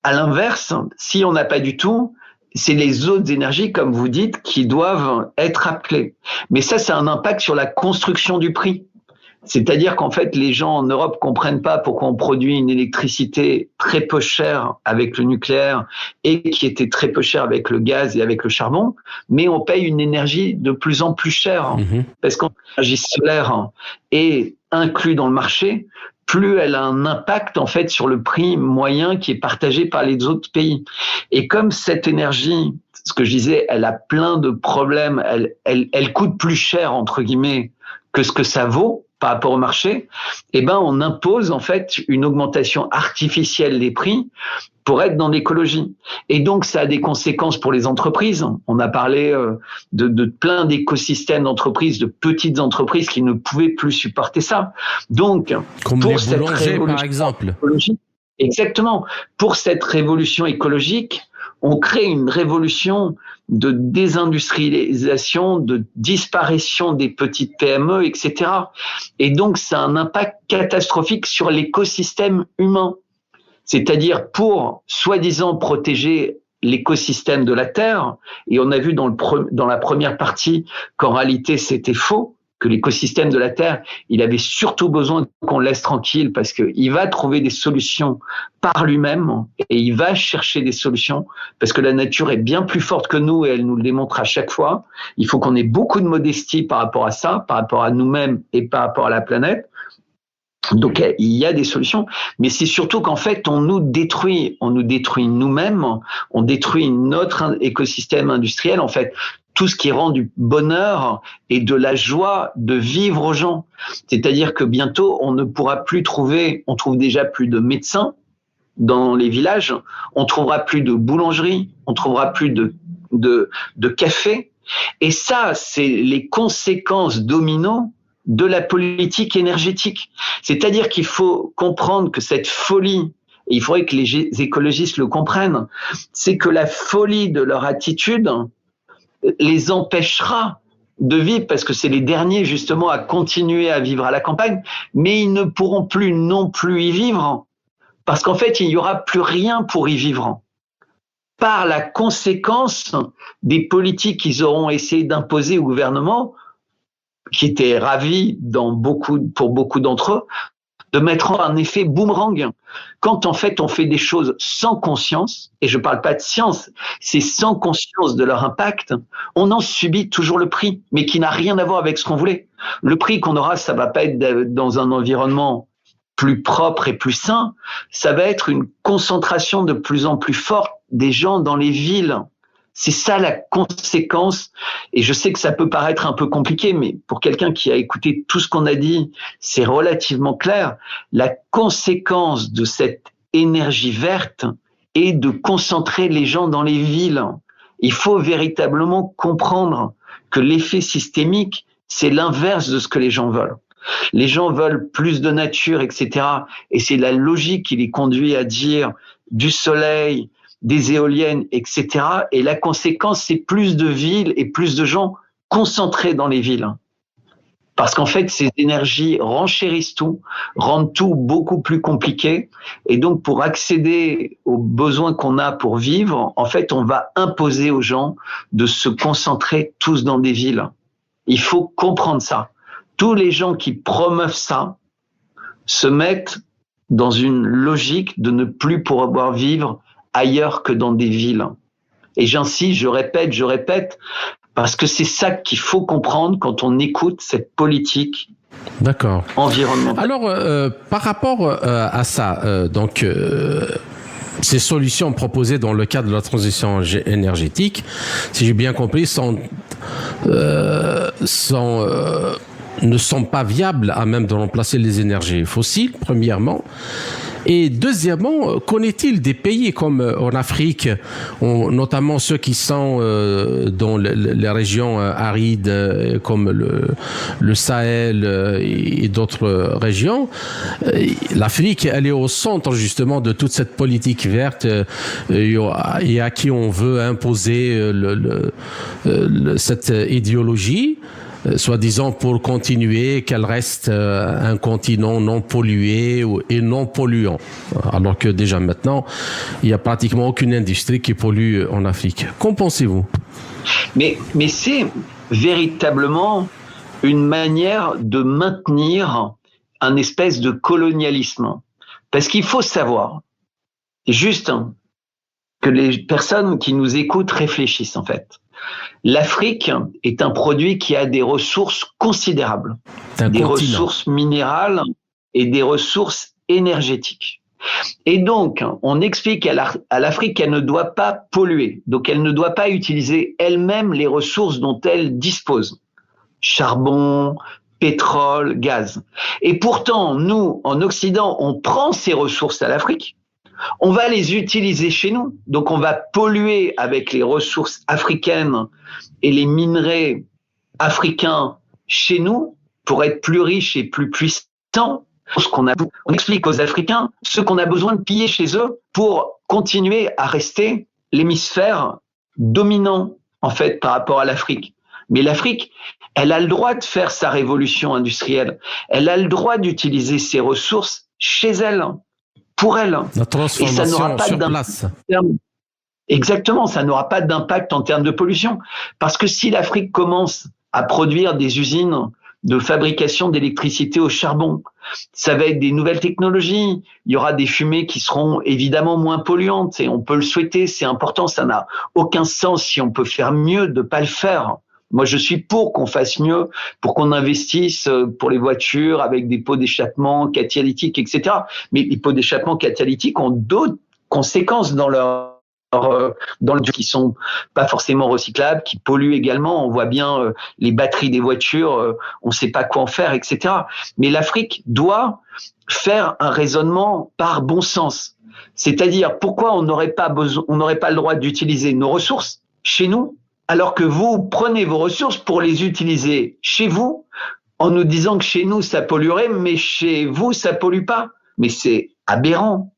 à l'inverse, si on n'a pas du tout, c'est les autres énergies, comme vous dites, qui doivent être appelées. Mais ça a un impact sur la construction du prix. C'est-à-dire qu'en fait, les gens en Europe comprennent pas pourquoi on produit une électricité très peu chère avec le nucléaire et qui était très peu chère avec le gaz et avec le charbon, mais on paye une énergie de plus en plus chère. Parce que l'énergie solaire est inclue dans le marché, plus elle a un impact en fait sur le prix moyen qui est partagé par les autres pays. Et comme cette énergie, ce que je disais, elle a plein de problèmes, elle coûte plus cher entre guillemets que ce que ça vaut par rapport au marché, eh ben on impose en fait une augmentation artificielle des prix pour être dans l'écologie. Et donc, ça a des conséquences pour les entreprises. On a parlé de plein d'écosystèmes d'entreprises, de petites entreprises qui ne pouvaient plus supporter ça. Donc, comme pour les boulangers, par exemple. Exactement. Pour cette révolution écologique, on crée une révolution de désindustrialisation, de disparition des petites PME, etc. Et donc, ça a un impact catastrophique sur l'écosystème humain. C'est-à-dire pour, soi-disant, protéger l'écosystème de la Terre, et on a vu dans la première partie qu'en réalité c'était faux, que l'écosystème de la Terre, il avait surtout besoin qu'on le laisse tranquille parce qu'il va trouver des solutions par lui-même et il va chercher des solutions parce que la nature est bien plus forte que nous et elle nous le démontre à chaque fois. Il faut qu'on ait beaucoup de modestie par rapport à ça, par rapport à nous-mêmes et par rapport à la planète. Donc, il y a des solutions, mais c'est surtout qu'en fait, on nous détruit nous-mêmes, on détruit notre écosystème industriel, en fait, tout ce qui rend du bonheur et de la joie de vivre aux gens. C'est-à-dire que bientôt, on ne pourra plus on trouve déjà plus de médecins dans les villages, on trouvera plus de boulangeries, on trouvera plus de cafés. Et ça, c'est les conséquences dominos de la politique énergétique. C'est-à-dire qu'il faut comprendre que cette folie et il faudrait que les écologistes le comprennent, c'est que la folie de leur attitude les empêchera de vivre, parce que c'est les derniers justement à continuer à vivre à la campagne, mais ils ne pourront plus non plus y vivre, parce qu'en fait, il n'y aura plus rien pour y vivre. Par la conséquence des politiques qu'ils auront essayé d'imposer au gouvernement, qui étaient ravis pour beaucoup d'entre eux, de mettre un effet boomerang. Quand en fait on fait des choses sans conscience, et je ne parle pas de science, c'est sans conscience de leur impact, on en subit toujours le prix, mais qui n'a rien à voir avec ce qu'on voulait. Le prix qu'on aura, ça va pas être dans un environnement plus propre et plus sain, ça va être une concentration de plus en plus forte des gens dans les villes. C'est ça la conséquence, et je sais que ça peut paraître un peu compliqué, mais pour quelqu'un qui a écouté tout ce qu'on a dit, c'est relativement clair. La conséquence de cette énergie verte est de concentrer les gens dans les villes. Il faut véritablement comprendre que l'effet systémique, c'est l'inverse de ce que les gens veulent. Les gens veulent plus de nature, etc. Et c'est la logique qui les conduit à dire du soleil, des éoliennes, etc. Et la conséquence, c'est plus de villes et plus de gens concentrés dans les villes. Parce qu'en fait, ces énergies renchérissent tout, rendent tout beaucoup plus compliqué. Et donc, pour accéder aux besoins qu'on a pour vivre, en fait, on va imposer aux gens de se concentrer tous dans des villes. Il faut comprendre ça. Tous les gens qui promeuvent ça se mettent dans une logique de ne plus pouvoir vivre ailleurs que dans des villes. Et j'insiste, je répète, parce que c'est ça qu'il faut comprendre quand on écoute cette politique environnementale. Alors, par rapport à ça, ces solutions proposées dans le cadre de la transition énergétique, si j'ai bien compris, ne sont pas viables à même de remplacer les énergies fossiles, premièrement. Et deuxièmement, qu'en est-il des pays comme en Afrique, notamment ceux qui sont dans les régions arides comme le Sahel et d'autres régions? L'Afrique, elle est au centre justement de toute cette politique verte et à qui on veut imposer cette idéologie, soi-disant pour continuer qu'elle reste un continent non pollué et non polluant. Alors que déjà maintenant, il n'y a pratiquement aucune industrie qui pollue en Afrique. Qu'en pensez-vous? Mais c'est véritablement une manière de maintenir un espèce de colonialisme. Parce qu'il faut savoir, juste que les personnes qui nous écoutent réfléchissent en fait. L'Afrique est un produit qui a des ressources considérables, des ressources minérales et des ressources énergétiques. Et donc, on explique à l'Afrique qu'elle ne doit pas polluer, donc elle ne doit pas utiliser elle-même les ressources dont elle dispose. Charbon, pétrole, gaz. Et pourtant, nous, en Occident, on prend ces ressources à l'Afrique, on va les utiliser chez nous. Donc, on va polluer avec les ressources africaines et les minerais africains chez nous pour être plus riches et plus puissants. On explique aux Africains ce qu'on a besoin de piller chez eux pour continuer à rester l'hémisphère dominant, en fait, par rapport à l'Afrique. Mais l'Afrique, elle a le droit de faire sa révolution industrielle. Elle a le droit d'utiliser ses ressources chez elle, pour elle. La transformation et ça n'aura pas sur place. Exactement, ça n'aura pas d'impact en termes de pollution. Parce que si l'Afrique commence à produire des usines de fabrication d'électricité au charbon, ça va être des nouvelles technologies. Il y aura des fumées qui seront évidemment moins polluantes. Et on peut le souhaiter, c'est important. Ça n'a aucun sens si on peut faire mieux de ne pas le faire. Moi, je suis pour qu'on fasse mieux, pour qu'on investisse pour les voitures avec des pots d'échappement catalytiques, etc. Mais les pots d'échappement catalytiques ont d'autres conséquences dans qui sont pas forcément recyclables, qui polluent également. On voit bien les batteries des voitures, on sait pas quoi en faire, etc. Mais l'Afrique doit faire un raisonnement par bon sens. C'est-à-dire, pourquoi on n'aurait pas le droit d'utiliser nos ressources chez nous, alors que vous prenez vos ressources pour les utiliser chez vous, en nous disant que chez nous ça polluerait, mais chez vous ça pollue pas. Mais c'est aberrant.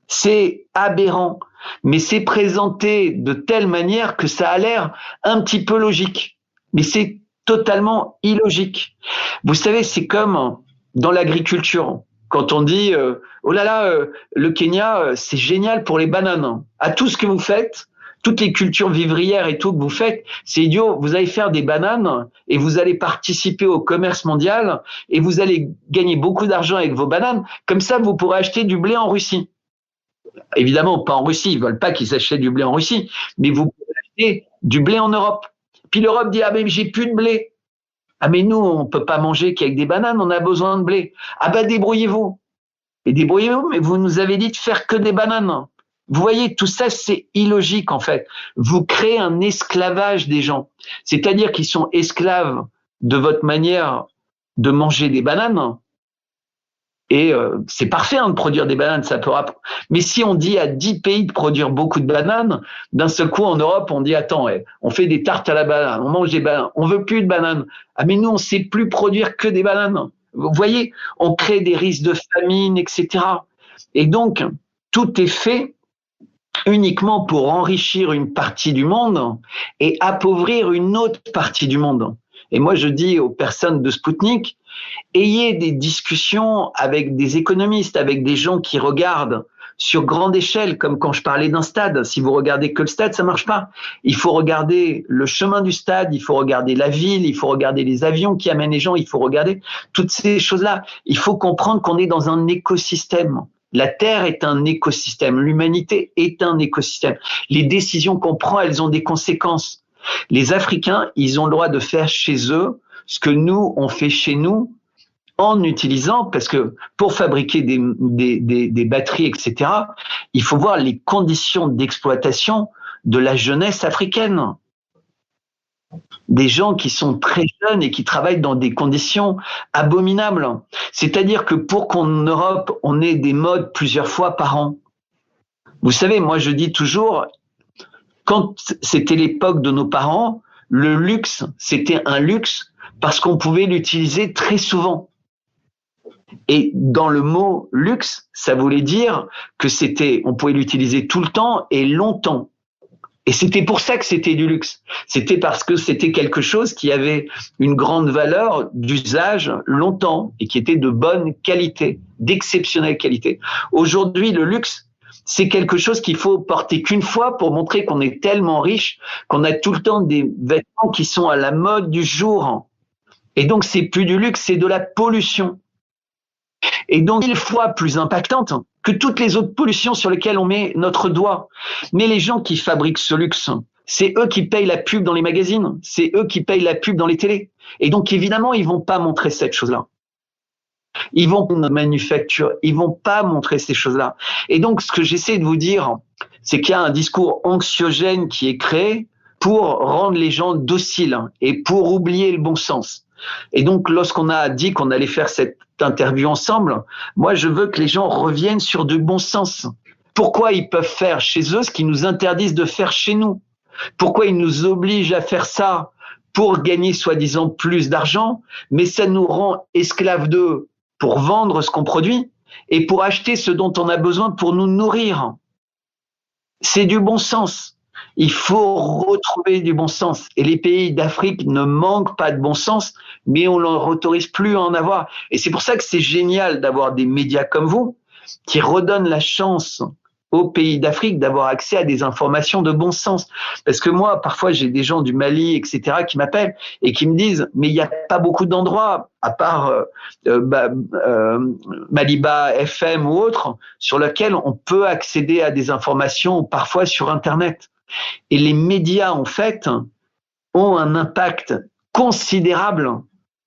C'est aberrant, mais c'est présenté de telle manière que ça a l'air un petit peu logique. Mais c'est totalement illogique. Vous savez, c'est comme dans l'agriculture. Quand on dit oh là là, le Kenya, c'est génial pour les bananes. À tout ce que vous faites, toutes les cultures vivrières et tout que vous faites, c'est idiot. Vous allez faire des bananes et vous allez participer au commerce mondial et vous allez gagner beaucoup d'argent avec vos bananes. Comme ça, vous pourrez acheter du blé en Russie. Évidemment, pas en Russie. Ils veulent pas qu'ils achètent du blé en Russie, mais vous pouvez acheter du blé en Europe. Puis l'Europe dit ah mais j'ai plus de blé. Ah mais nous on peut pas manger qu'avec des bananes, on a besoin de blé. Ah ben débrouillez-vous. Et débrouillez-vous, mais vous nous avez dit de faire que des bananes. Vous voyez, tout ça c'est illogique en fait. Vous créez un esclavage des gens. C'est-à-dire qu'ils sont esclaves de votre manière de manger des bananes. Et c'est parfait de produire des bananes, ça peut mais si on dit à 10 pays de produire beaucoup de bananes, d'un seul coup en Europe, on dit attends, on fait des tartes à la banane, on mange des bananes, on veut plus de bananes. Ah mais nous on sait plus produire que des bananes. Vous voyez, on crée des risques de famine, etc. Et donc tout est fait uniquement pour enrichir une partie du monde et appauvrir une autre partie du monde. Et moi je dis aux personnes de Spoutnik, ayez des discussions avec des économistes, avec des gens qui regardent sur grande échelle, comme quand je parlais d'un stade. Si vous regardez que le stade, ça marche pas. Il faut regarder le chemin du stade, il faut regarder la ville, il faut regarder les avions qui amènent les gens, il faut regarder toutes ces choses-là. Il faut comprendre qu'on est dans un écosystème. La Terre est un écosystème, l'humanité est un écosystème. Les décisions qu'on prend, elles ont des conséquences. Les Africains, ils ont le droit de faire chez eux ce que nous, on fait chez nous en utilisant, parce que pour fabriquer des batteries, etc., il faut voir les conditions d'exploitation de la jeunesse africaine. Des gens qui sont très jeunes et qui travaillent dans des conditions abominables. C'est-à-dire que pour qu'en Europe, on ait des modes plusieurs fois par an. Vous savez, moi je dis toujours, quand c'était l'époque de nos parents, le luxe, c'était un luxe parce qu'on pouvait l'utiliser très souvent. Et dans le mot luxe, ça voulait dire que on pouvait l'utiliser tout le temps et longtemps. Et c'était pour ça que c'était du luxe. C'était parce que c'était quelque chose qui avait une grande valeur d'usage longtemps et qui était de bonne qualité, d'exceptionnelle qualité. Aujourd'hui, le luxe, c'est quelque chose qu'il faut porter qu'une fois pour montrer qu'on est tellement riche qu'on a tout le temps des vêtements qui sont à la mode du jour. Et donc, c'est plus du luxe, c'est de la pollution. Et donc 1000 fois plus impactante que toutes les autres pollutions sur lesquelles on met notre doigt. Mais les gens qui fabriquent ce luxe, c'est eux qui payent la pub dans les magazines, c'est eux qui payent la pub dans les télés. Et donc évidemment, ils vont pas montrer cette chose-là. Ils vont manufacturer, ils vont pas montrer ces choses-là. Et donc ce que j'essaie de vous dire, c'est qu'il y a un discours anxiogène qui est créé pour rendre les gens dociles et pour oublier le bon sens. Et donc, lorsqu'on a dit qu'on allait faire cette interview ensemble, moi, je veux que les gens reviennent sur du bon sens. Pourquoi ils peuvent faire chez eux ce qu'ils nous interdisent de faire chez nous? Pourquoi ils nous obligent à faire ça pour gagner soi-disant plus d'argent, mais ça nous rend esclaves d'eux pour vendre ce qu'on produit et pour acheter ce dont on a besoin pour nous nourrir? C'est du bon sens. Il faut retrouver du bon sens. Et les pays d'Afrique ne manquent pas de bon sens, mais on ne leur autorise plus à en avoir. Et c'est pour ça que c'est génial d'avoir des médias comme vous, qui redonnent la chance aux pays d'Afrique d'avoir accès à des informations de bon sens. Parce que moi, parfois, j'ai des gens du Mali, etc., qui m'appellent et qui me disent « mais il n'y a pas beaucoup d'endroits, à part Maliba FM ou autres, sur lesquels on peut accéder à des informations, parfois sur Internet. » Et les médias, en fait, ont un impact considérable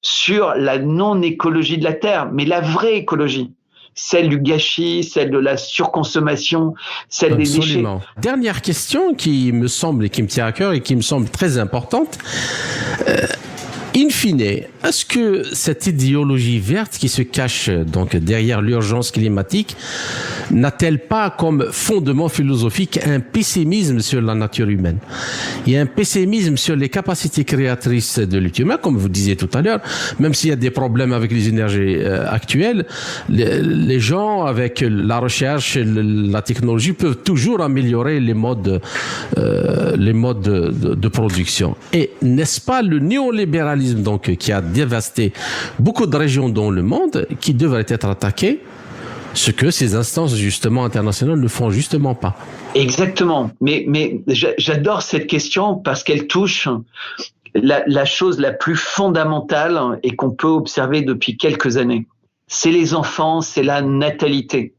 sur la non-écologie de la Terre, mais la vraie écologie, celle du gâchis, celle de la surconsommation, celle des déchets. Dernière question qui me semble et qui me tient à cœur et qui me semble très importante. In fine, est-ce que cette idéologie verte qui se cache donc derrière l'urgence climatique n'a-t-elle pas comme fondement philosophique un pessimisme sur la nature humaine et un pessimisme sur les capacités créatrices de l'être humain, comme vous disiez tout à l'heure, même s'il y a des problèmes avec les énergies actuelles, les gens avec la recherche, la technologie peuvent toujours améliorer les modes de production. Et n'est-ce pas le néolibéralisme donc qui a dévasté beaucoup de régions dans le monde qui devrait être attaqué, ce que ces instances justement internationales ne font justement pas. Exactement. Mais j'adore cette question parce qu'elle touche la chose la plus fondamentale et qu'on peut observer depuis quelques années. C'est les enfants, c'est la natalité.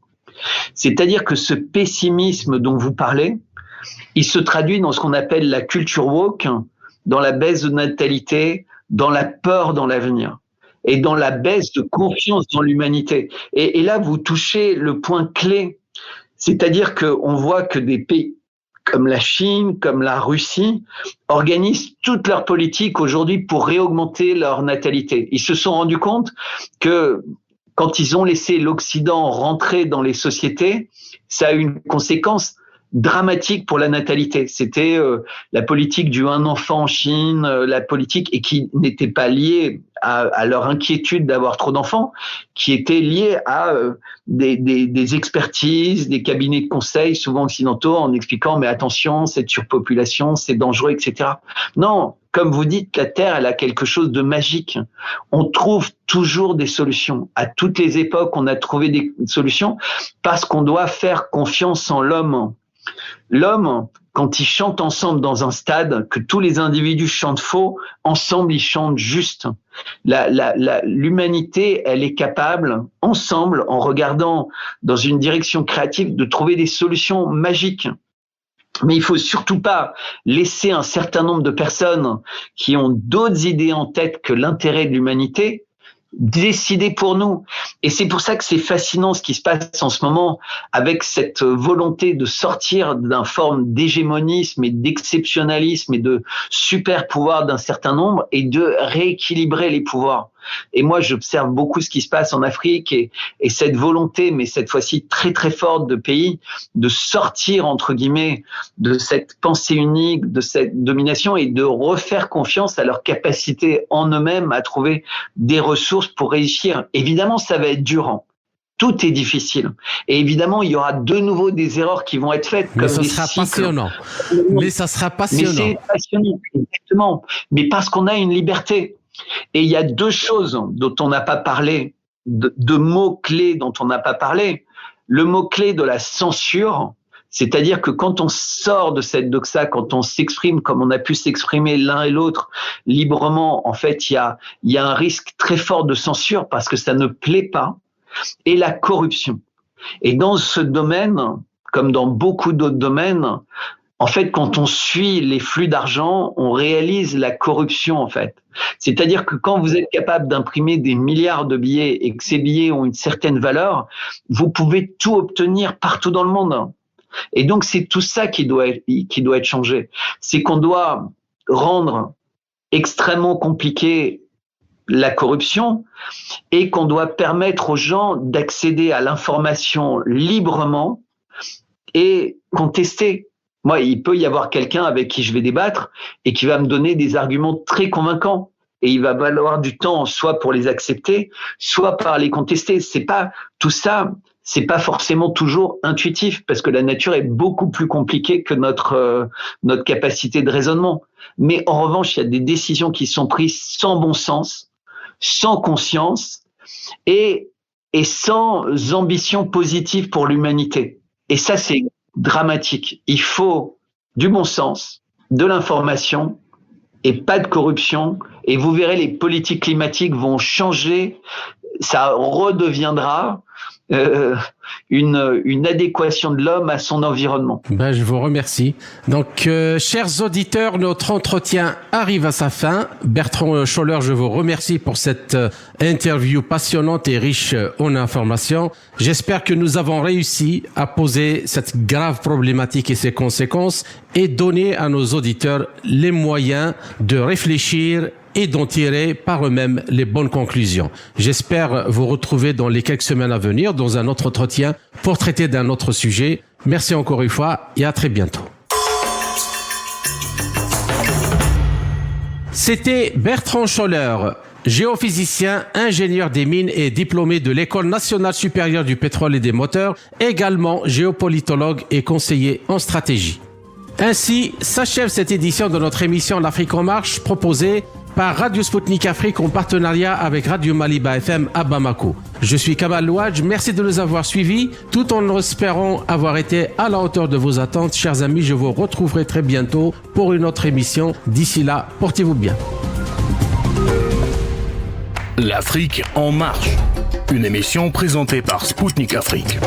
C'est-à-dire que ce pessimisme dont vous parlez, il se traduit dans ce qu'on appelle la culture woke, dans la baisse de natalité, dans la peur dans l'avenir et dans la baisse de confiance dans l'humanité. Et là, vous touchez le point clé, c'est-à-dire qu'on voit que des pays comme la Chine, comme la Russie, organisent toute leur politique aujourd'hui pour réaugmenter leur natalité. Ils se sont rendus compte que quand ils ont laissé l'Occident rentrer dans les sociétés, ça a eu une conséquence dramatique pour la natalité. C'était la politique du un enfant en Chine, la politique, et qui n'était pas liée à leur inquiétude d'avoir trop d'enfants, qui était liée à des expertises, des cabinets de conseil, souvent occidentaux, en expliquant mais attention, cette surpopulation, c'est dangereux, etc. Non, comme vous dites, la Terre, elle a quelque chose de magique. On trouve toujours des solutions. À toutes les époques, on a trouvé des solutions parce qu'on doit faire confiance en l'homme. L'homme, quand il chante ensemble dans un stade, que tous les individus chantent faux, ensemble ils chantent juste. L'humanité, elle est capable, ensemble, en regardant dans une direction créative, de trouver des solutions magiques. Mais il faut surtout pas laisser un certain nombre de personnes qui ont d'autres idées en tête que l'intérêt de l'humanité décider pour nous. Et c'est pour ça que c'est fascinant ce qui se passe en ce moment avec cette volonté de sortir d'une forme d'hégémonisme et d'exceptionnalisme et de super pouvoir d'un certain nombre et de rééquilibrer les pouvoirs. Et moi, j'observe beaucoup ce qui se passe en Afrique et cette volonté, mais cette fois-ci très très forte de pays, de sortir entre guillemets de cette pensée unique, de cette domination et de refaire confiance à leur capacité en eux-mêmes à trouver des ressources pour réussir. Évidemment, ça va être dur. Tout est difficile. Et évidemment, il y aura de nouveau des erreurs qui vont être faites. Mais ça sera passionnant. Mais ça sera passionnant. Mais c'est passionnant, exactement. Mais parce qu'on a une liberté. Et il y a deux choses dont on n'a pas parlé, de mots-clés dont on n'a pas parlé. Le mot-clé de la censure, c'est-à-dire que quand on sort de cette doxa, quand on s'exprime comme on a pu s'exprimer l'un et l'autre librement, en fait, il y a un risque très fort de censure parce que ça ne plaît pas. Et la corruption. Et dans ce domaine, comme dans beaucoup d'autres domaines, en fait, quand on suit les flux d'argent, on réalise la corruption, en fait. C'est-à-dire que quand vous êtes capable d'imprimer des milliards de billets et que ces billets ont une certaine valeur, vous pouvez tout obtenir partout dans le monde. Et donc, c'est tout ça qui doit être changé. C'est qu'on doit rendre extrêmement compliqué la corruption et qu'on doit permettre aux gens d'accéder à l'information librement et contester. Moi, il peut y avoir quelqu'un avec qui je vais débattre et qui va me donner des arguments très convaincants et il va valoir du temps soit pour les accepter, soit par les contester. C'est pas tout ça, c'est pas forcément toujours intuitif parce que la nature est beaucoup plus compliquée que notre capacité de raisonnement. Mais en revanche, il y a des décisions qui sont prises sans bon sens, sans conscience et sans ambition positive pour l'humanité. Et ça, c'est dramatique. Il faut du bon sens, de l'information et pas de corruption. Et vous verrez, les politiques climatiques vont changer. Ça redeviendra une adéquation de l'homme à son environnement. Je vous remercie. Donc, chers auditeurs, notre entretien arrive à sa fin. Bertrand Scholler, je vous remercie pour cette interview passionnante et riche en informations. J'espère que nous avons réussi à poser cette grave problématique et ses conséquences et donner à nos auditeurs les moyens de réfléchir et d'en tirer par eux-mêmes les bonnes conclusions. J'espère vous retrouver dans les quelques semaines à venir dans un autre entretien pour traiter d'un autre sujet. Merci encore une fois et à très bientôt. C'était Bertrand Scholler, géophysicien, ingénieur des mines et diplômé de l'École nationale supérieure du pétrole et des moteurs, également géopolitologue et conseiller en stratégie. Ainsi s'achève cette édition de notre émission L'Afrique en marche, proposée par Radio Sputnik Afrique en partenariat avec Radio Maliba FM à Bamako. Je suis Kamal Louadj, merci de nous avoir suivis, tout en espérant avoir été à la hauteur de vos attentes. Chers amis, je vous retrouverai très bientôt pour une autre émission. D'ici là, portez-vous bien. L'Afrique en marche, une émission présentée par Sputnik Afrique.